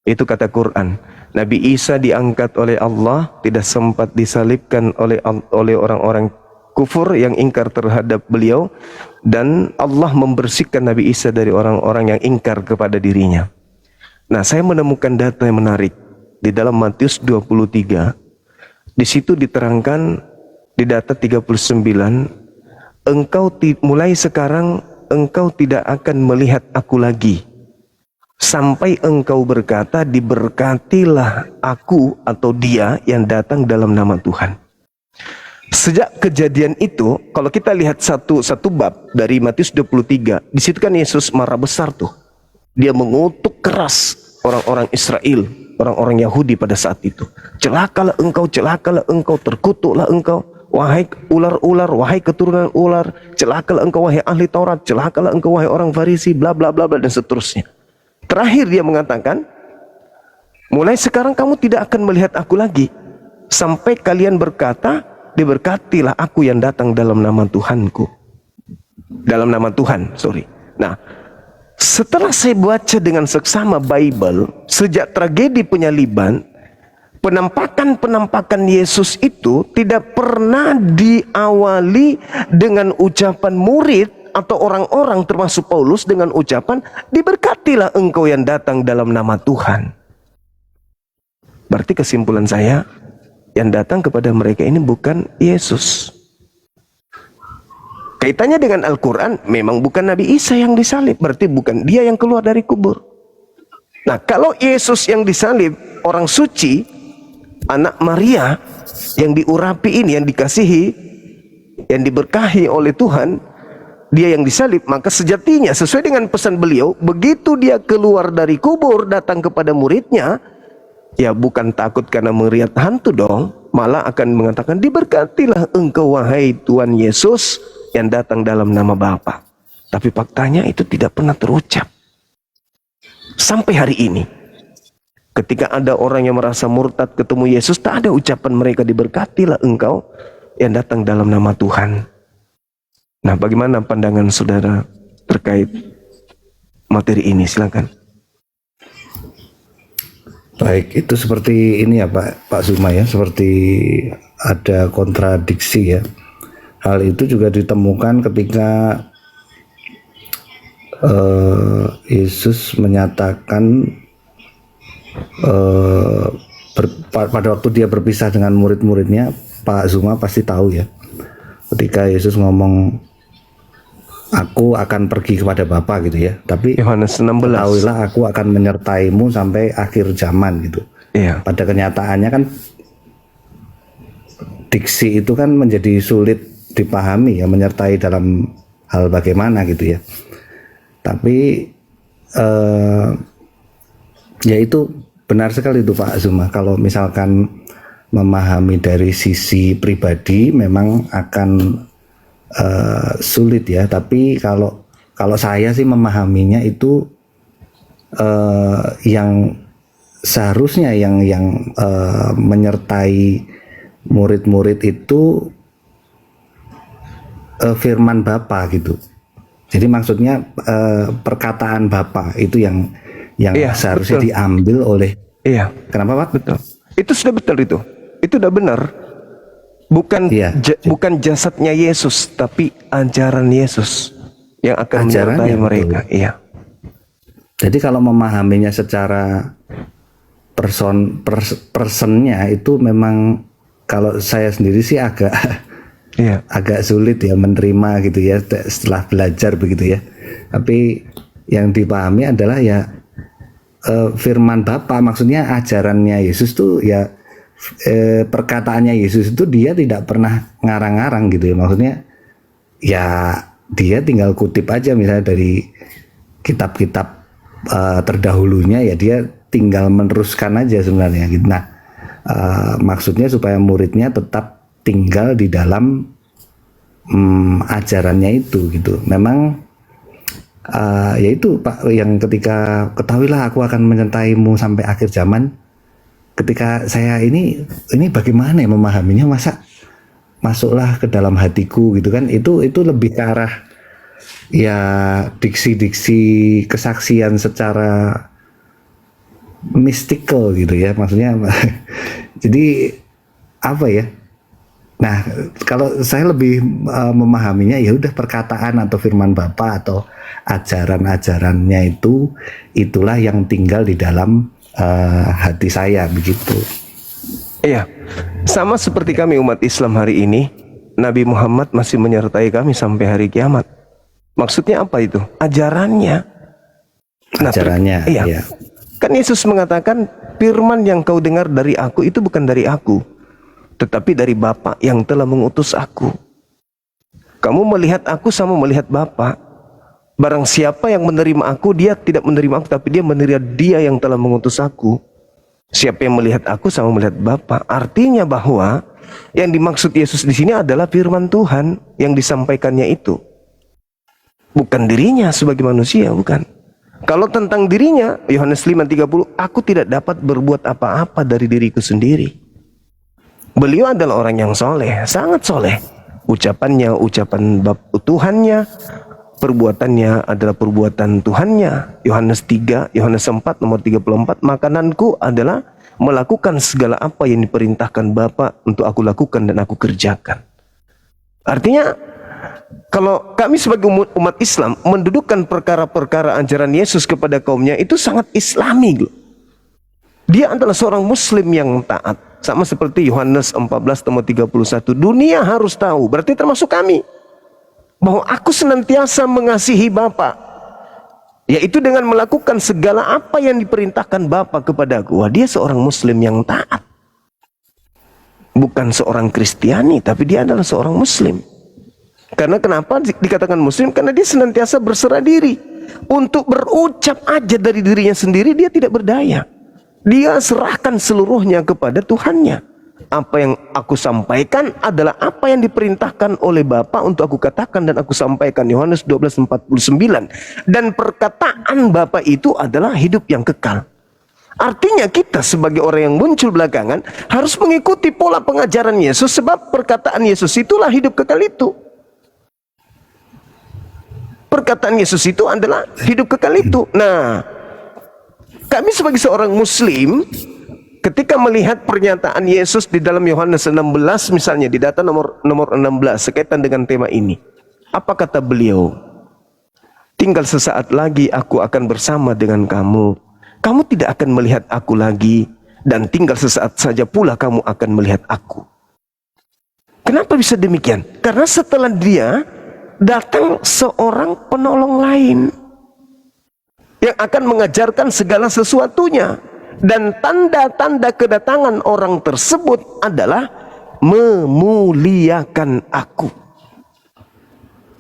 Itu kata Quran. Nabi Isa diangkat oleh Allah, tidak sempat disalibkan oleh orang-orang kufur yang ingkar terhadap beliau, dan Allah membersihkan Nabi Isa dari orang-orang yang ingkar kepada dirinya. Nah, saya menemukan data yang menarik di dalam Matius 23. Di situ diterangkan di data 39, mulai sekarang engkau tidak akan melihat aku lagi sampai engkau berkata, diberkatilah aku atau dia yang datang dalam nama Tuhan. Sejak kejadian itu, kalau kita lihat satu bab dari Matius 23, di situ kan Yesus marah besar tuh. Dia mengutuk keras orang-orang Israel, orang-orang Yahudi pada saat itu. Celakalah engkau, terkutuklah engkau, wahai ular-ular, wahai keturunan ular, celakalah engkau wahai ahli Taurat, celakalah engkau wahai orang Farisi, bla bla bla bla, dan seterusnya. Terakhir dia mengatakan, mulai sekarang kamu tidak akan melihat aku lagi sampai kalian berkata, diberkatilah aku yang datang dalam nama Tuhanku. Dalam nama Tuhan, sorry. Nah, setelah saya baca dengan seksama Bible, sejak tragedi penyaliban, penampakan Yesus itu tidak pernah diawali dengan ucapan murid atau orang-orang termasuk Paulus dengan ucapan, diberkatilah engkau yang datang dalam nama Tuhan. Berarti kesimpulan saya, yang datang kepada mereka ini bukan Yesus. Kaitannya dengan Al-Quran, memang bukan Nabi Isa yang disalib, berarti bukan dia yang keluar dari kubur. Nah, kalau Yesus yang disalib, orang suci, anak Maria yang diurapi ini, yang dikasihi, yang diberkahi oleh Tuhan, dia yang disalib, maka sejatinya sesuai dengan pesan beliau, begitu dia keluar dari kubur datang kepada muridnya, ya bukan takut karena melihat hantu dong, malah akan mengatakan, diberkatilah engkau wahai Tuhan Yesus yang datang dalam nama Bapa. Tapi faktanya itu tidak pernah terucap sampai hari ini. Ketika ada orang yang merasa murtad ketemu Yesus, tak ada ucapan mereka, diberkatilah engkau yang datang dalam nama Tuhan. Nah, bagaimana pandangan saudara terkait materi ini? Silakan. Baik, itu seperti ini ya Pak Zuma ya, seperti ada kontradiksi ya. Hal itu juga ditemukan ketika Yesus menyatakan pada waktu dia berpisah dengan murid-muridnya. Pak Zuma pasti tahu ya, ketika Yesus ngomong, aku akan pergi kepada Bapa gitu ya, tapi Yohanes 16, ketahuilah aku akan menyertaimu sampai akhir zaman gitu. Iya. Pada kenyataannya kan diksi itu kan menjadi sulit dipahami ya, menyertai dalam hal bagaimana gitu ya. Tapi ya itu benar sekali itu Pak Zuma, kalau misalkan memahami dari sisi pribadi memang akan sulit ya. Tapi kalau saya sih memahaminya itu yang seharusnya yang menyertai murid-murid itu firman Bapa gitu. Jadi maksudnya perkataan Bapa itu yang seharusnya betul. Diambil oleh. Iya. Kenapa Pak? Betul. Itu sudah betul itu. Itu sudah benar. Bukan jasadnya Yesus, tapi ajaran Yesus yang akan menyertai mereka. Betul. Iya. Jadi kalau memahaminya secara personnya itu memang kalau saya sendiri sih agak sulit ya menerima gitu ya setelah belajar begitu ya. Tapi yang dipahami adalah ya firman Bapa, maksudnya ajarannya Yesus tuh ya perkataannya Yesus itu dia tidak pernah ngarang-ngarang gitu ya. Maksudnya ya dia tinggal kutip aja misalnya dari kitab-kitab terdahulunya, ya dia tinggal meneruskan aja sebenarnya gitu. Nah, maksudnya supaya muridnya tetap tinggal di dalam ajarannya itu gitu. Memang yaitu Pak, yang ketika ketahuilah aku akan menyertaimu sampai akhir zaman. Ketika saya ini bagaimana ya memahaminya, masa masuklah ke dalam hatiku gitu kan, itu lebih ke arah ya diksi-diksi kesaksian secara mystical gitu ya, maksudnya jadi apa ya. Nah, kalau saya lebih memahaminya ya udah perkataan atau firman Bapa atau ajaran-ajarannya itulah yang tinggal di dalam hati saya begitu. Iya, sama seperti kami umat Islam hari ini, Nabi Muhammad masih menyertai kami sampai hari kiamat. Maksudnya apa itu? Ajarannya. Ajarannya, iya. Kan Yesus mengatakan, firman yang kau dengar dari aku itu bukan dari aku, tetapi dari Bapa yang telah mengutus aku. Kamu melihat aku sama melihat Bapa. Barang siapa yang menerima aku, dia tidak menerima aku, tapi dia menerima dia yang telah mengutus aku. Siapa yang melihat aku sama melihat Bapa. Artinya bahwa yang dimaksud Yesus di sini adalah firman Tuhan yang disampaikannya itu. Bukan dirinya sebagai manusia, bukan. Kalau tentang dirinya, Yohanes 5:30, aku tidak dapat berbuat apa-apa dari diriku sendiri. Beliau adalah orang yang soleh, sangat soleh. Ucapannya ucapan Tuhannya, perbuatannya adalah perbuatan Tuhannya. Yohanes 3, Yohanes 4 nomor 34, makananku adalah melakukan segala apa yang diperintahkan Bapa untuk aku lakukan dan aku kerjakan. Artinya kalau kami sebagai umat Islam mendudukkan perkara-perkara ajaran Yesus kepada kaumnya, itu sangat Islami. Dia adalah seorang Muslim yang taat. Sama seperti Yohanes 14:31. Dunia harus tahu, berarti termasuk kami, bahwa aku senantiasa mengasihi Bapa, yaitu dengan melakukan segala apa yang diperintahkan Bapa kepadaku. Wah, dia seorang Muslim yang taat. Bukan seorang Kristiani, tapi dia adalah seorang Muslim. Karena kenapa dikatakan Muslim? Karena dia senantiasa berserah diri. Untuk berucap aja dari dirinya sendiri, dia tidak berdaya. Dia serahkan seluruhnya kepada Tuhannya. Apa yang aku sampaikan adalah apa yang diperintahkan oleh Bapa untuk aku katakan dan aku sampaikan. Yohanes 12:49. Dan perkataan Bapa itu adalah hidup yang kekal. Artinya kita sebagai orang yang muncul belakangan harus mengikuti pola pengajaran Yesus, sebab perkataan Yesus itulah hidup kekal itu. Perkataan Yesus itu adalah hidup kekal itu. Nah, kami sebagai seorang Muslim, ketika melihat pernyataan Yesus di dalam Yohanes 16 misalnya, di data nomor 16 sekaitan dengan tema ini, apa kata beliau? Tinggal sesaat lagi aku akan bersama dengan kamu. Kamu tidak akan melihat aku lagi, dan tinggal sesaat saja pula kamu akan melihat aku. Kenapa bisa demikian? Karena setelah dia datang seorang penolong lain yang akan mengajarkan segala sesuatunya, dan tanda-tanda kedatangan orang tersebut adalah memuliakan aku.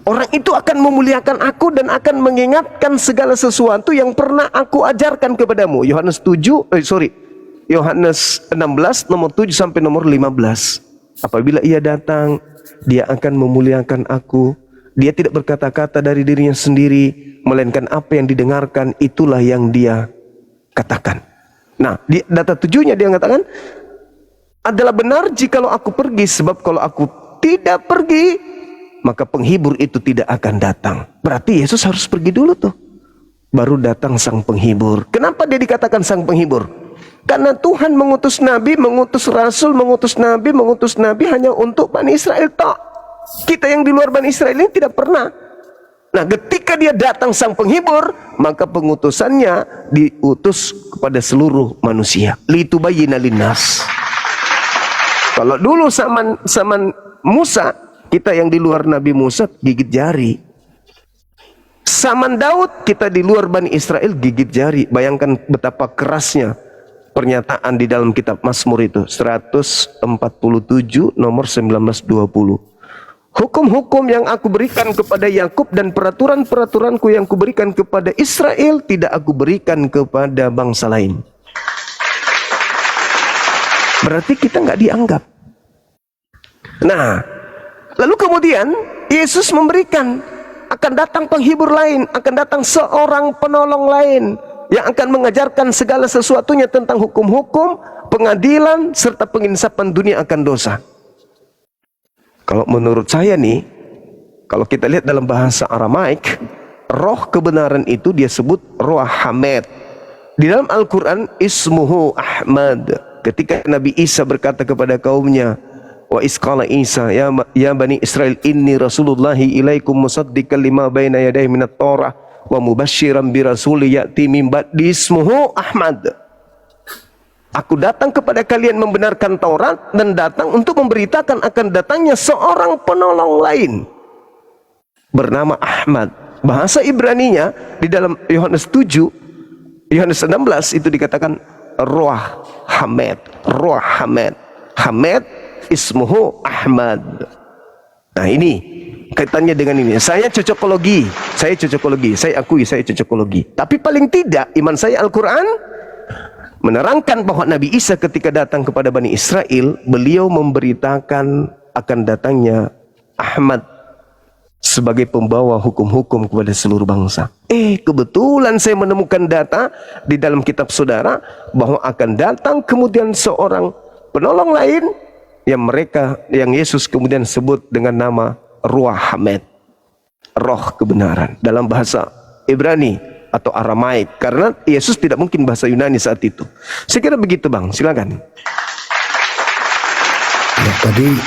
Orang itu akan memuliakan aku dan akan mengingatkan segala sesuatu yang pernah aku ajarkan kepadamu. Yohanes 16 nomor 7 sampai nomor 15. Apabila ia datang, dia akan memuliakan aku. Dia tidak berkata-kata dari dirinya sendiri, melainkan apa yang didengarkan itulah yang dia katakan. Nah, di data 7-nya dia mengatakan, adalah benar jikalau aku pergi, sebab kalau aku tidak pergi, maka penghibur itu tidak akan datang. Berarti Yesus harus pergi dulu tuh, baru datang sang penghibur. Kenapa dia dikatakan sang penghibur? Karena Tuhan mengutus nabi, mengutus rasul, mengutus nabi hanya untuk Bani Israel tok. Kita yang di luar Bani Israel ini tidak pernah. Nah, ketika dia datang sang penghibur, maka pengutusannya diutus kepada seluruh manusia. Litubayyina linnas. Kalau dulu zaman Musa, kita yang di luar Nabi Musa gigit jari. Zaman Daud, kita di luar Bani Israel gigit jari. Bayangkan betapa kerasnya pernyataan di dalam kitab Mazmur itu, 147 nomor 19-20. Hukum-hukum yang aku berikan kepada Yakub dan peraturan-peraturanku yang kuberikan kepada Israel tidak aku berikan kepada bangsa lain. Berarti kita nggak dianggap. Nah, lalu kemudian Yesus memberikan, akan datang penghibur lain, akan datang seorang penolong lain yang akan mengajarkan segala sesuatunya tentang hukum-hukum, pengadilan, serta penginsapan dunia akan dosa. Kalau menurut saya nih, kalau kita lihat dalam bahasa Aramaik, roh kebenaran itu dia sebut roh Hamed. Di dalam Al-Quran, ismuhu Ahmad. Ketika Nabi Isa berkata kepada kaumnya, wa isqala Isa ya Bani Israel inni rasulullahi ilaikum musaddiqan lima baina yadayhi minat Taurah wa mubasysyiran bi rasuli ya'ti min ba'di ismuhu Ahmad. Aku datang kepada kalian membenarkan Taurat dan datang untuk memberitakan akan datangnya seorang penolong lain bernama Ahmad. Bahasa Ibraninya di dalam Yohanes 7, Yohanes 16 itu dikatakan Ruh Hamed. Ruh Hamed. Hamed ismuhu Ahmad. Nah, ini kaitannya dengan ini. Saya cocokologi. Saya akui saya cocokologi. Tapi paling tidak iman saya Al-Quran menerangkan bahwa Nabi Isa ketika datang kepada Bani Israel, beliau memberitakan akan datangnya Ahmad sebagai pembawa hukum-hukum kepada seluruh bangsa. Kebetulan saya menemukan data di dalam kitab saudara bahwa akan datang kemudian seorang penolong lain yang Yesus kemudian sebut dengan nama Ruah Hamed, roh kebenaran dalam bahasa Ibrani atau Aramaik, karena Yesus tidak mungkin bahasa Yunani saat itu. Saya kira begitu, Bang. Silakan. Ya, tadi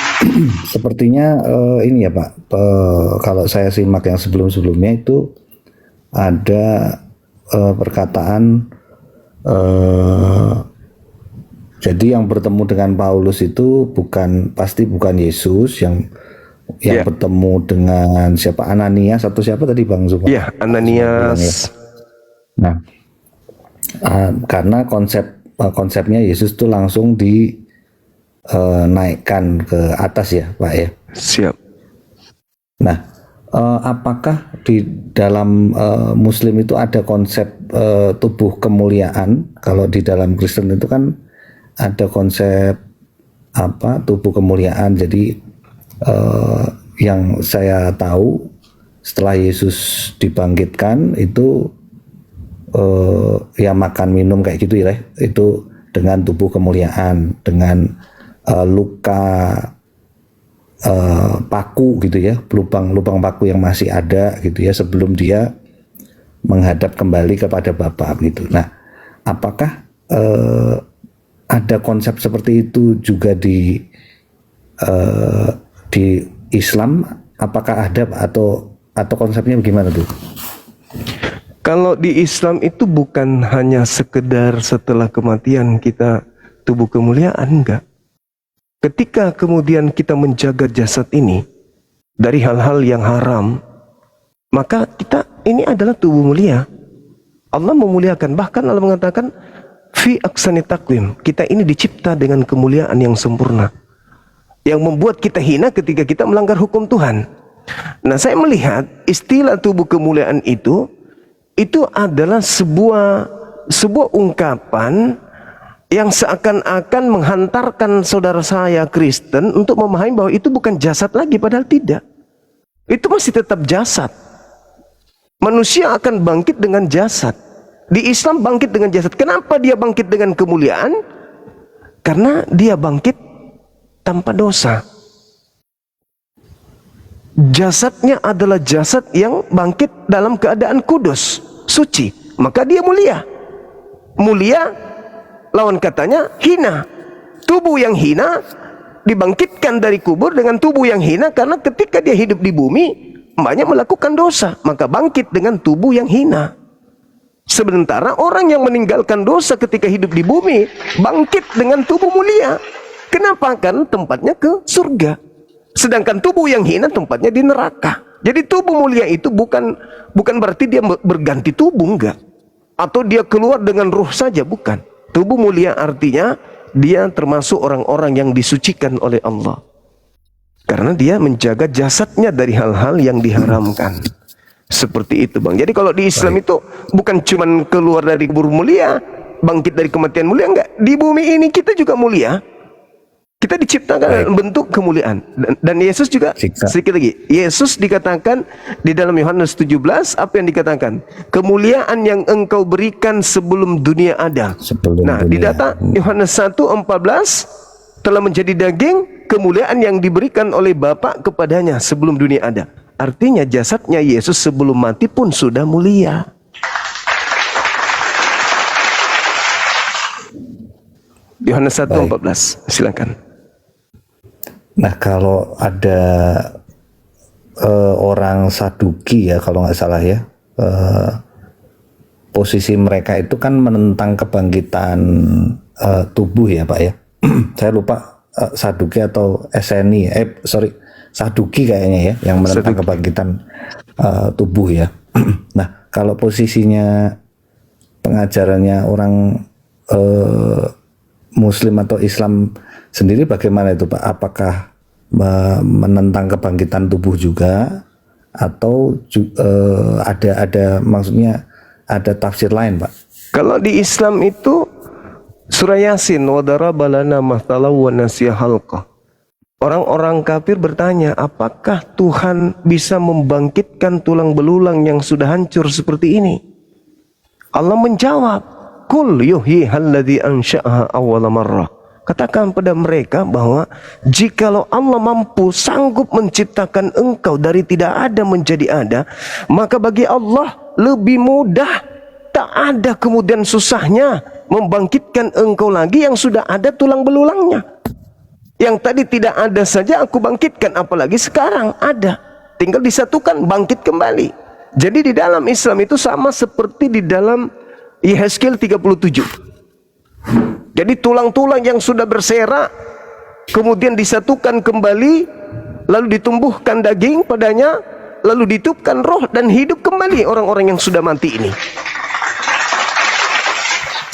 sepertinya ini ya Pak, kalau saya simak yang sebelum-sebelumnya itu ada perkataan jadi yang bertemu dengan Paulus itu pasti bukan Yesus yang bertemu dengan siapa, Ananias atau siapa tadi Bang Zuma? Iya, Ananias. Nah, karena konsepnya Yesus itu langsung dinaikkan ke atas ya Pak ya. Siap. Nah, apakah di dalam Muslim itu ada konsep tubuh kemuliaan? Kalau di dalam Kristen itu kan ada konsep tubuh kemuliaan. Jadi yang saya tahu setelah Yesus dibangkitkan itu ya makan minum kayak gitu ya, itu dengan tubuh kemuliaan, dengan luka paku gitu ya, lubang paku yang masih ada gitu ya sebelum dia menghadap kembali kepada Bapa gitu. Nah, apakah ada konsep seperti itu juga di Islam? Apakah ada atau konsepnya bagaimana tuh? Kalau di Islam itu bukan hanya sekedar setelah kematian kita tubuh kemuliaan, enggak. Ketika kemudian kita menjaga jasad ini dari hal-hal yang haram, maka kita ini adalah tubuh mulia. Allah memuliakan, bahkan Allah mengatakan fi aksani takwim, kita ini dicipta dengan kemuliaan yang sempurna. yang membuat kita hina ketika kita melanggar hukum Tuhan. Nah, saya melihat istilah tubuh kemuliaan itu adalah sebuah ungkapan yang seakan-akan menghantarkan saudara saya Kristen untuk memahami bahwa itu bukan jasad lagi, padahal tidak. Itu masih tetap jasad. Manusia akan bangkit dengan jasad. Di Islam bangkit dengan jasad. Kenapa dia bangkit dengan kemuliaan? Karena dia bangkit tanpa dosa. Jasadnya adalah jasad yang bangkit dalam keadaan kudus, suci. Maka dia mulia. Mulia lawan katanya hina. Tubuh yang hina dibangkitkan dari kubur dengan tubuh yang hina, karena ketika dia hidup di bumi banyak melakukan dosa, maka bangkit dengan tubuh yang hina. Sementara orang yang meninggalkan dosa ketika hidup di bumi bangkit dengan tubuh mulia. Kenapa? Karena tempatnya ke surga. Sedangkan tubuh yang hina tempatnya di neraka. Jadi tubuh mulia itu bukan berarti dia berganti tubuh, enggak. Atau dia keluar dengan ruh saja, bukan. Tubuh mulia artinya dia termasuk orang-orang yang disucikan oleh Allah. Karena dia menjaga jasadnya dari hal-hal yang diharamkan. Seperti itu, Bang. Jadi kalau di Islam itu bukan cuman keluar dari kubur mulia, bangkit dari kematian mulia, enggak. Di bumi ini kita juga mulia. Kita diciptakan dalam bentuk kemuliaan. Dan Yesus juga, sedikit lagi, Yesus dikatakan di dalam Yohanes 17, apa yang dikatakan? Kemuliaan yang engkau berikan sebelum dunia ada. Di data Yohanes 1:14, telah menjadi daging, kemuliaan yang diberikan oleh Bapa kepadanya sebelum dunia ada. Artinya jasadnya Yesus sebelum mati pun sudah mulia. Yohanes 1:14, silakan. Nah, kalau ada orang Saduki ya, kalau nggak salah ya, posisi mereka itu kan menentang kebangkitan tubuh ya Pak ya. Saya lupa Saduki atau SNI, Saduki kayaknya ya, yang menentang kebangkitan tubuh ya. Nah, kalau posisinya pengajarannya orang Muslim atau Islam sendiri bagaimana itu Pak? Apakah menentang kebangkitan tubuh juga, atau ada maksudnya ada tafsir lain Pak? Kalau di Islam itu surah Yasin, wa daraba lana mathalan wa nasiya halqah. Orang-orang kafir bertanya, apakah Tuhan bisa membangkitkan tulang belulang yang sudah hancur seperti ini? Allah menjawab, Qul yuhyihal ladzi ansha'aha awwala marrah. Katakan pada mereka bahwa jikalau Allah mampu sanggup menciptakan engkau dari tidak ada menjadi ada, maka bagi Allah lebih mudah, tak ada kemudian susahnya membangkitkan engkau lagi yang sudah ada tulang belulangnya. Yang tadi tidak ada saja aku bangkitkan, apalagi sekarang ada, tinggal disatukan, bangkit kembali. Jadi di dalam Islam itu sama seperti di dalam Yehezkiel 37. Jadi tulang-tulang yang sudah berserak kemudian disatukan kembali, lalu ditumbuhkan daging padanya, lalu ditiupkan roh dan hidup kembali orang-orang yang sudah mati ini.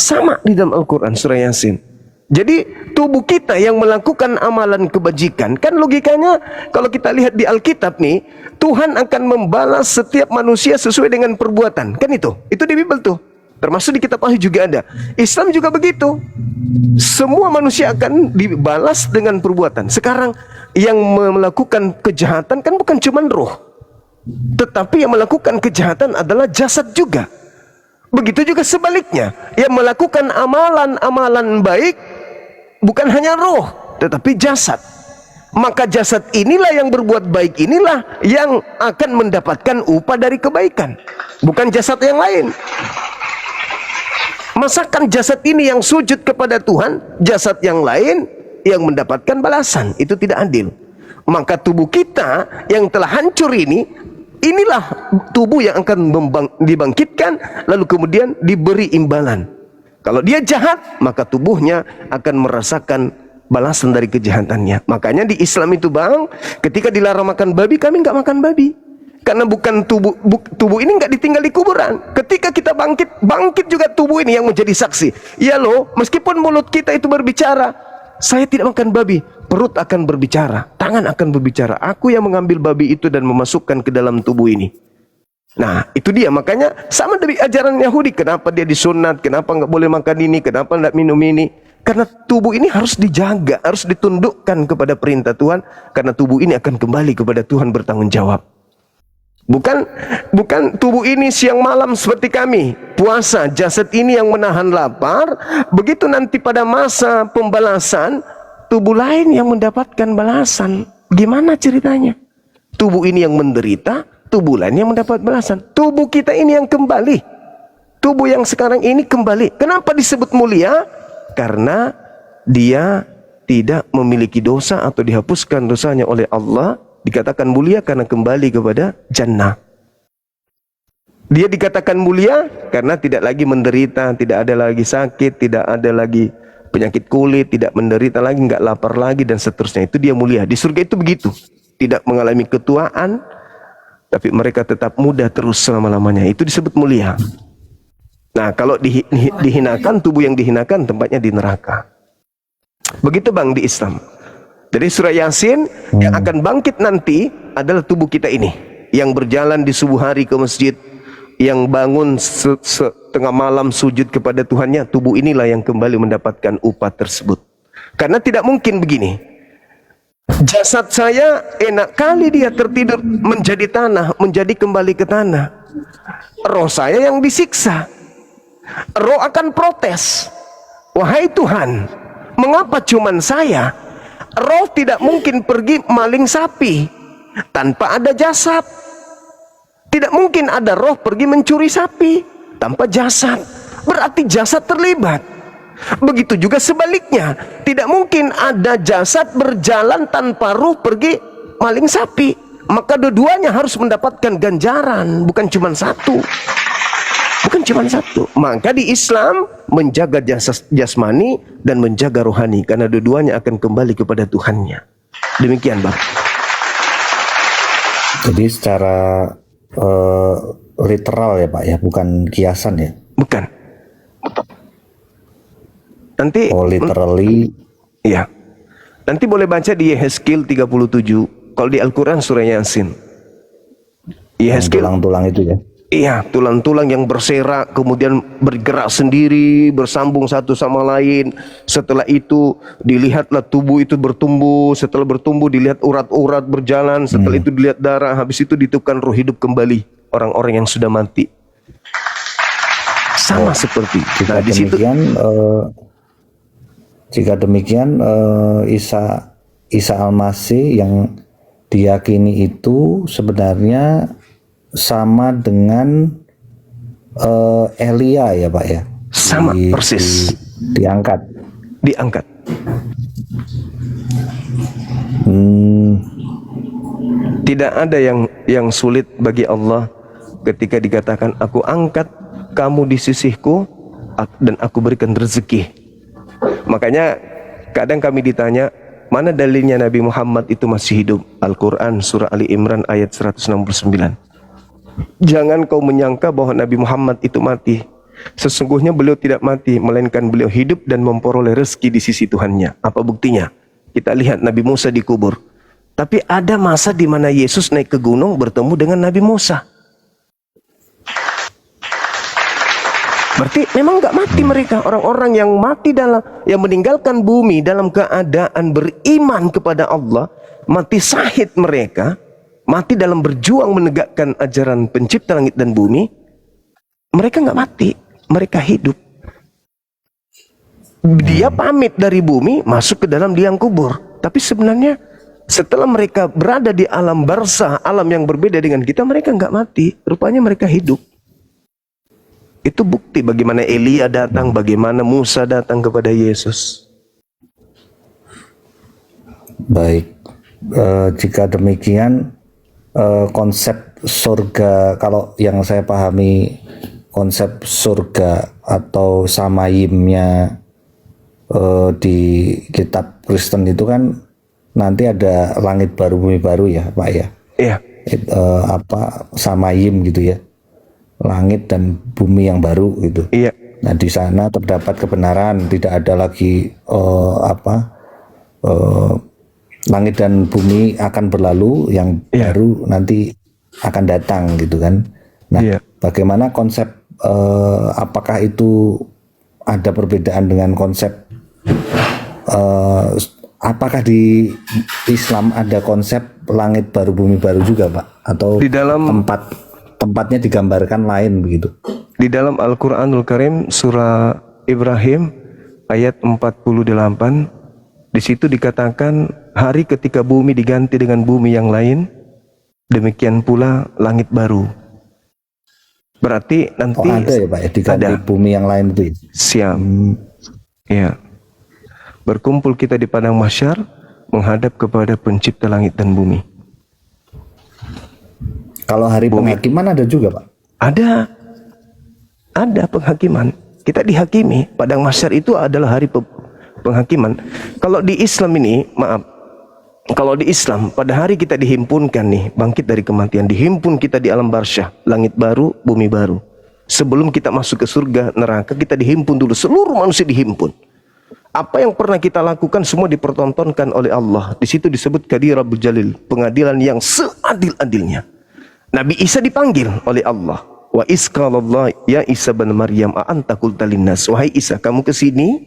Sama di dalam Al-Quran surah Yasin. Jadi tubuh kita yang melakukan amalan kebajikan, kan logikanya kalau kita lihat di Alkitab nih, Tuhan akan membalas setiap manusia sesuai dengan perbuatan. Kan itu di Bible tuh. Termasuk di kitab Wahyu juga ada. Islam juga begitu. Semua manusia akan dibalas dengan perbuatan. Sekarang yang melakukan kejahatan kan bukan cuma roh, tetapi yang melakukan kejahatan adalah jasad juga. Begitu juga sebaliknya, yang melakukan amalan-amalan baik bukan hanya roh, tetapi jasad. Maka jasad inilah yang berbuat baik, inilah yang akan mendapatkan upah dari kebaikan, bukan jasad yang lain. Masakan jasad ini yang sujud kepada Tuhan, jasad yang lain yang mendapatkan balasan. Itu tidak adil. Maka tubuh kita yang telah hancur ini, inilah tubuh yang akan dibangkitkan, lalu kemudian diberi imbalan. Kalau dia jahat, maka tubuhnya akan merasakan balasan dari kejahatannya. Makanya di Islam itu Bang, ketika dilarang makan babi, kami nggak makan babi. Karena bukan tubuh ini nggak ditinggal di kuburan. Ketika kita bangkit juga tubuh ini yang menjadi saksi. Ya loh, meskipun mulut kita itu berbicara, saya tidak makan babi, perut akan berbicara, tangan akan berbicara. Aku yang mengambil babi itu dan memasukkan ke dalam tubuh ini. Nah, itu dia. Makanya sama dari ajaran Yahudi. Kenapa dia disunat? Kenapa nggak boleh makan ini? Kenapa nggak minum ini? Karena tubuh ini harus dijaga, harus ditundukkan kepada perintah Tuhan. Karena tubuh ini akan kembali kepada Tuhan bertanggung jawab. Bukan tubuh ini siang malam seperti kami puasa, jasad ini yang menahan lapar. Begitu nanti pada masa pembalasan, tubuh lain yang mendapatkan balasan. Gimana ceritanya? Tubuh ini yang menderita, tubuh lain yang mendapat balasan. Tubuh kita ini yang kembali. Tubuh yang sekarang ini kembali. Kenapa disebut mulia? Karena dia tidak memiliki dosa atau dihapuskan dosanya oleh Allah. Dikatakan mulia karena kembali kepada jannah. Dia dikatakan mulia karena tidak lagi menderita, tidak ada lagi sakit, tidak ada lagi penyakit kulit, tidak menderita lagi, nggak lapar lagi, dan seterusnya. Itu dia mulia. Di surga itu begitu. Tidak mengalami ketuaan, tapi mereka tetap muda terus selama-lamanya. Itu disebut mulia. Nah, kalau dihinakan, tubuh yang dihinakan tempatnya di neraka. Begitu Bang di Islam. Dari surah Yasin, yang akan bangkit nanti adalah tubuh kita ini, yang berjalan di subuh hari ke masjid, yang bangun setengah malam sujud kepada Tuhannya. Tubuh inilah yang kembali mendapatkan upah tersebut. Karena tidak mungkin begini, jasad saya enak kali dia tertidur menjadi tanah, menjadi kembali ke tanah. Roh saya yang disiksa. Roh akan protes, wahai Tuhan, mengapa cuman saya? Roh tidak mungkin pergi maling sapi tanpa ada jasad. Tidak mungkin ada roh pergi mencuri sapi tanpa jasad. Berarti jasad terlibat. Begitu juga sebaliknya. Tidak mungkin ada jasad berjalan tanpa roh pergi maling sapi. Maka dua-duanya harus mendapatkan ganjaran, bukan cuma satu. Bukan cuma satu. Maka di Islam menjaga jasmani dan menjaga rohani, karena dua-duanya akan kembali kepada Tuhannya. Demikian Bang. Jadi secara literal ya Pak ya, bukan kiasan ya? Bukan. Nanti literally. Iya. Nanti boleh baca di Yehezkiel 37. Kalau di Al-Quran surah Yasin. Yehezkiel tulang-tulang itu ya. Iya, tulang-tulang yang berserak, kemudian bergerak sendiri, bersambung satu sama lain. Setelah itu dilihatlah tubuh itu bertumbuh. Setelah bertumbuh dilihat urat-urat berjalan. Setelah itu dilihat darah. Habis itu ditiupkan roh hidup kembali orang-orang yang sudah mati. Sama seperti. Jika demikian, Isa Al-Masih yang diyakini itu sebenarnya sama dengan Elia ya Pak ya? Sama persis. Diangkat. Tidak ada yang sulit bagi Allah ketika dikatakan aku angkat kamu di sisiku dan aku berikan rezeki. Makanya kadang kami ditanya, mana dalilnya Nabi Muhammad itu masih hidup? Al-Quran surah Ali Imran ayat 169. Jangan kau menyangka bahwa Nabi Muhammad itu mati. Sesungguhnya beliau tidak mati, melainkan beliau hidup dan memperoleh rezeki di sisi Tuhannya. Apa buktinya? Kita lihat Nabi Musa dikubur. Tapi ada masa di mana Yesus naik ke gunung bertemu dengan Nabi Musa. Berarti memang nggak mati mereka. Orang-orang yang mati yang meninggalkan bumi dalam keadaan beriman kepada Allah, mati syahid mereka, mati dalam berjuang menegakkan ajaran pencipta langit dan bumi. Mereka nggak mati, mereka hidup. Dia pamit dari bumi masuk ke dalam liang kubur. Tapi sebenarnya setelah mereka berada di alam barzah, alam yang berbeda dengan kita, mereka nggak mati. Rupanya mereka hidup. Itu bukti bagaimana Elia datang, bagaimana Musa datang kepada Yesus. Baik, jika demikian konsep surga, kalau yang saya pahami konsep surga atau samayimnya di kitab Kristen itu kan nanti ada langit baru bumi baru ya Pak ya. Iya. Samayim gitu ya, langit dan bumi yang baru gitu. Iya. Nah di sana terdapat kebenaran, tidak ada lagi langit dan bumi akan berlalu, yang baru nanti akan datang gitu kan. Nah, bagaimana konsep, apakah itu ada perbedaan dengan konsep, apakah di Islam ada konsep langit baru bumi baru juga, Pak? Atau di dalam tempatnya digambarkan lain begitu? Di dalam Al-Quranul Karim surah Ibrahim ayat 48, di situ dikatakan hari ketika bumi diganti dengan bumi yang lain, demikian pula langit baru. Berarti nanti ada ya Pak ya, diganti bumi yang lain itu. Siap. Ya. Berkumpul kita di padang mahsyar menghadap kepada pencipta langit dan bumi. Kalau hari penghakiman ada juga, Pak? Ada penghakiman. Kita dihakimi. Padang mahsyar itu adalah hari penghakiman. Kalau di Islam ini, kalau di Islam pada hari kita dihimpunkan nih, bangkit dari kematian, dihimpun kita di alam barsyah, langit baru, bumi baru. Sebelum kita masuk ke surga, neraka, kita dihimpun dulu, seluruh manusia dihimpun. Apa yang pernah kita lakukan semua dipertontonkan oleh Allah. Di situ disebut Qadi Rabbul Jalil, pengadilan yang seadil-adilnya. Nabi Isa dipanggil oleh Allah. Wa isqalallah ya Isa bin Maryam a'anta qulta linnas. Wahai Isa, kamu ke sini,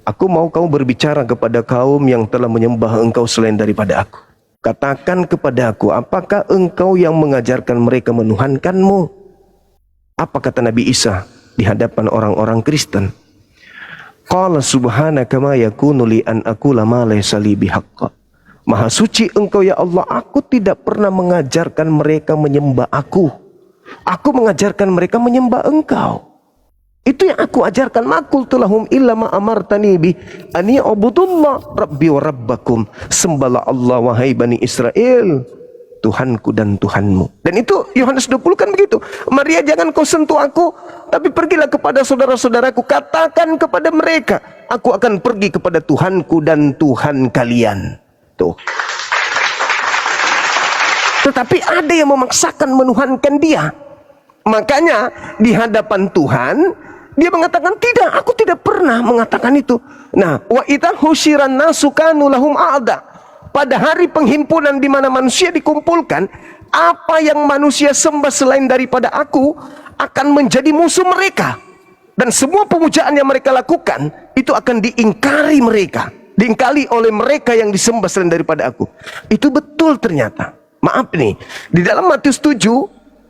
aku mau kamu berbicara kepada kaum yang telah menyembah engkau selain daripada aku. Katakan kepada aku, apakah engkau yang mengajarkan mereka menuhankanmu? Apa kata Nabi Isa di hadapan orang-orang Kristen? Qala subhanaka ma yakunu li an aqula ma laysa li bihaqq. Maha suci engkau ya Allah, aku tidak pernah mengajarkan mereka menyembah aku. Aku mengajarkan mereka menyembah engkau. Itu yang aku ajarkan. Makul tulahum illa ma amartani bi ani ubudullah rabbi wa rabbakum. Sembahlah Allah wahai Bani Israel, Tuhanku dan Tuhanmu. Dan itu Yohanes 20 kan begitu. Maria, jangan kau sentuh aku, tapi pergilah kepada saudara-saudaraku, katakan kepada mereka, aku akan pergi kepada Tuhanku dan Tuhan kalian. Tuh. Tetapi ada yang memaksakan menuhankan dia. Makanya di hadapan Tuhan dia mengatakan, tidak, aku tidak pernah mengatakan itu. Nah, wa idza husyiran nasu kanu lahum a'da. Pada hari penghimpunan di mana manusia dikumpulkan, apa yang manusia sembah selain daripada aku akan menjadi musuh mereka. Dan semua pemujaan yang mereka lakukan itu akan diingkari mereka, diingkari oleh mereka yang disembah selain daripada aku. Itu betul ternyata. Maaf nih, di dalam Matius 7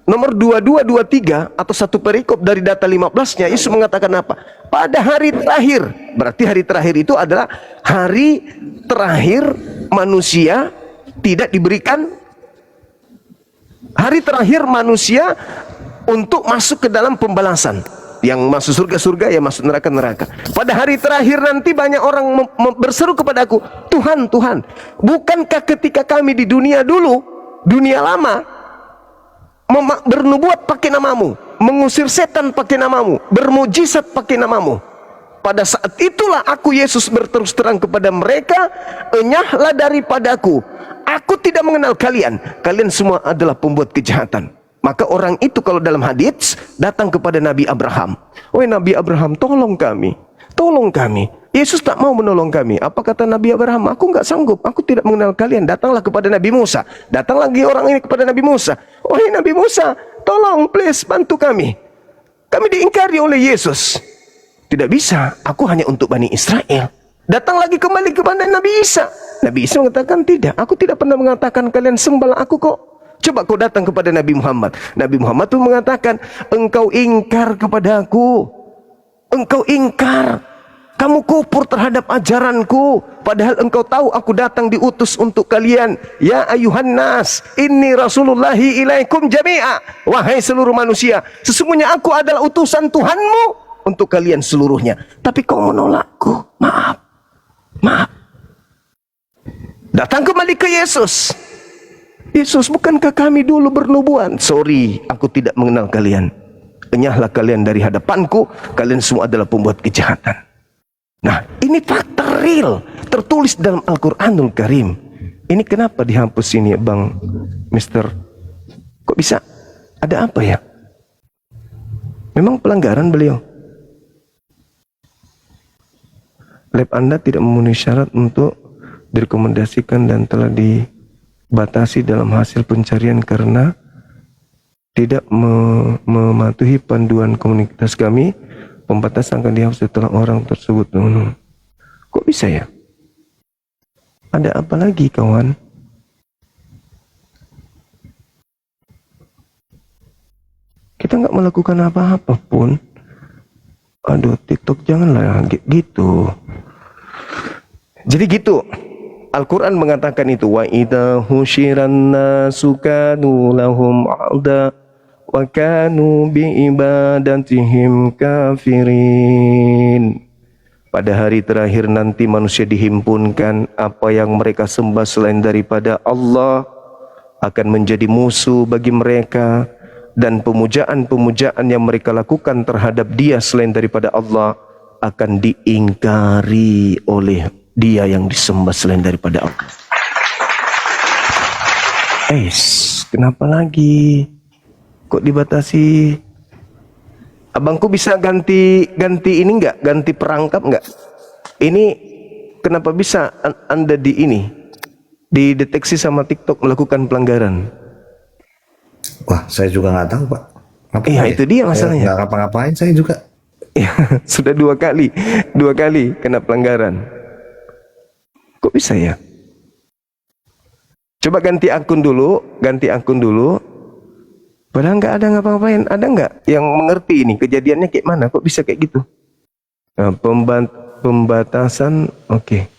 nomor 22-23 atau satu perikop dari data 15-nya, Yesus mengatakan apa? Pada hari terakhir, berarti hari terakhir itu adalah hari terakhir manusia tidak diberikan, hari terakhir manusia untuk masuk ke dalam pembalasan. Yang masuk surga-surga, yang masuk neraka-neraka. Pada hari terakhir nanti banyak orang berseru kepada aku, Tuhan, Tuhan, bukankah ketika kami di dunia dulu, dunia lama, bernubuat pakai namamu, mengusir setan pakai namamu, bermujizat pakai namamu. Pada saat itulah aku Yesus berterus terang kepada mereka, enyahlah daripadaku, aku tidak mengenal kalian, kalian semua adalah pembuat kejahatan. Maka orang itu kalau dalam hadits datang kepada Nabi Abraham, wahai Nabi Abraham, tolong kami, tolong kami. Yesus tak mau menolong kami. Apa kata Nabi Abraham? Aku nggak sanggup, aku tidak mengenal kalian. Datanglah kepada Nabi Musa. Datang lagi orang ini kepada Nabi Musa, wahai Nabi Musa, tolong please bantu kami. Kami diingkari oleh Yesus. Tidak bisa, aku hanya untuk Bani Israel. Datang lagi kembali kepada Nabi Isa. Nabi Isa mengatakan, tidak, aku tidak pernah mengatakan kalian sembahlah aku kok. Coba kau datang kepada Nabi Muhammad. Nabi Muhammad pun mengatakan, engkau ingkar kepada aku, engkau ingkar, kamu kufur terhadap ajaranku, padahal engkau tahu aku datang diutus untuk kalian. Ya ayuhan nas, inni rasulullahi ilaikum jami'a. Wahai seluruh manusia, sesungguhnya aku adalah utusan Tuhanmu untuk kalian seluruhnya. Tapi kau menolakku. Maaf, maaf. Datang kembali ke Yesus. Yesus, bukankah kami dulu bernubuat? Sorry, aku tidak mengenal kalian. Enyahlah kalian dari hadapanku, kalian semua adalah pembuat kejahatan. Nah, ini fakta real, tertulis dalam Al-Quranul Karim. Ini kenapa dihapus ini, Bang Mister? Kok bisa? Ada apa ya? Memang pelanggaran beliau. Lab Anda tidak memenuhi syarat untuk direkomendasikan dan telah dibatasi dalam hasil pencarian karena tidak mematuhi panduan komunitas kami. Pembatasan akan dihapus setelah orang tersebut. Kok bisa ya? Ada apa lagi kawan? Kita nggak melakukan apa-apa pun. Aduh, TikTok janganlah gitu. Jadi gitu. Al-Quran mengatakan itu, wa idza husyiran nasu kanu lahum a'da wa kanu bi ibadatihim kafirin. Pada hari terakhir nanti manusia dihimpunkan, apa yang mereka sembah selain daripada Allah akan menjadi musuh bagi mereka, dan pemujaan-pemujaan yang mereka lakukan terhadap dia selain daripada Allah akan diingkari oleh dia yang disembah selain daripada Allah. Kenapa lagi? Kok dibatasi? Abangku bisa ganti ini enggak? Ganti perangkap enggak? Ini kenapa bisa Anda dideteksi sama TikTok melakukan pelanggaran? Wah, saya juga nggak tahu, Pak. Iya, itu dia masalahnya. Nggak ngapa-ngapain saya juga. Sudah dua kali kena pelanggaran. Kok bisa ya? Coba ganti akun dulu. Padahal nggak ada ngapa-ngapain. Ada nggak yang mengerti ini kejadiannya kayak mana? Kok bisa kayak gitu? Nah, pembatasan, oke.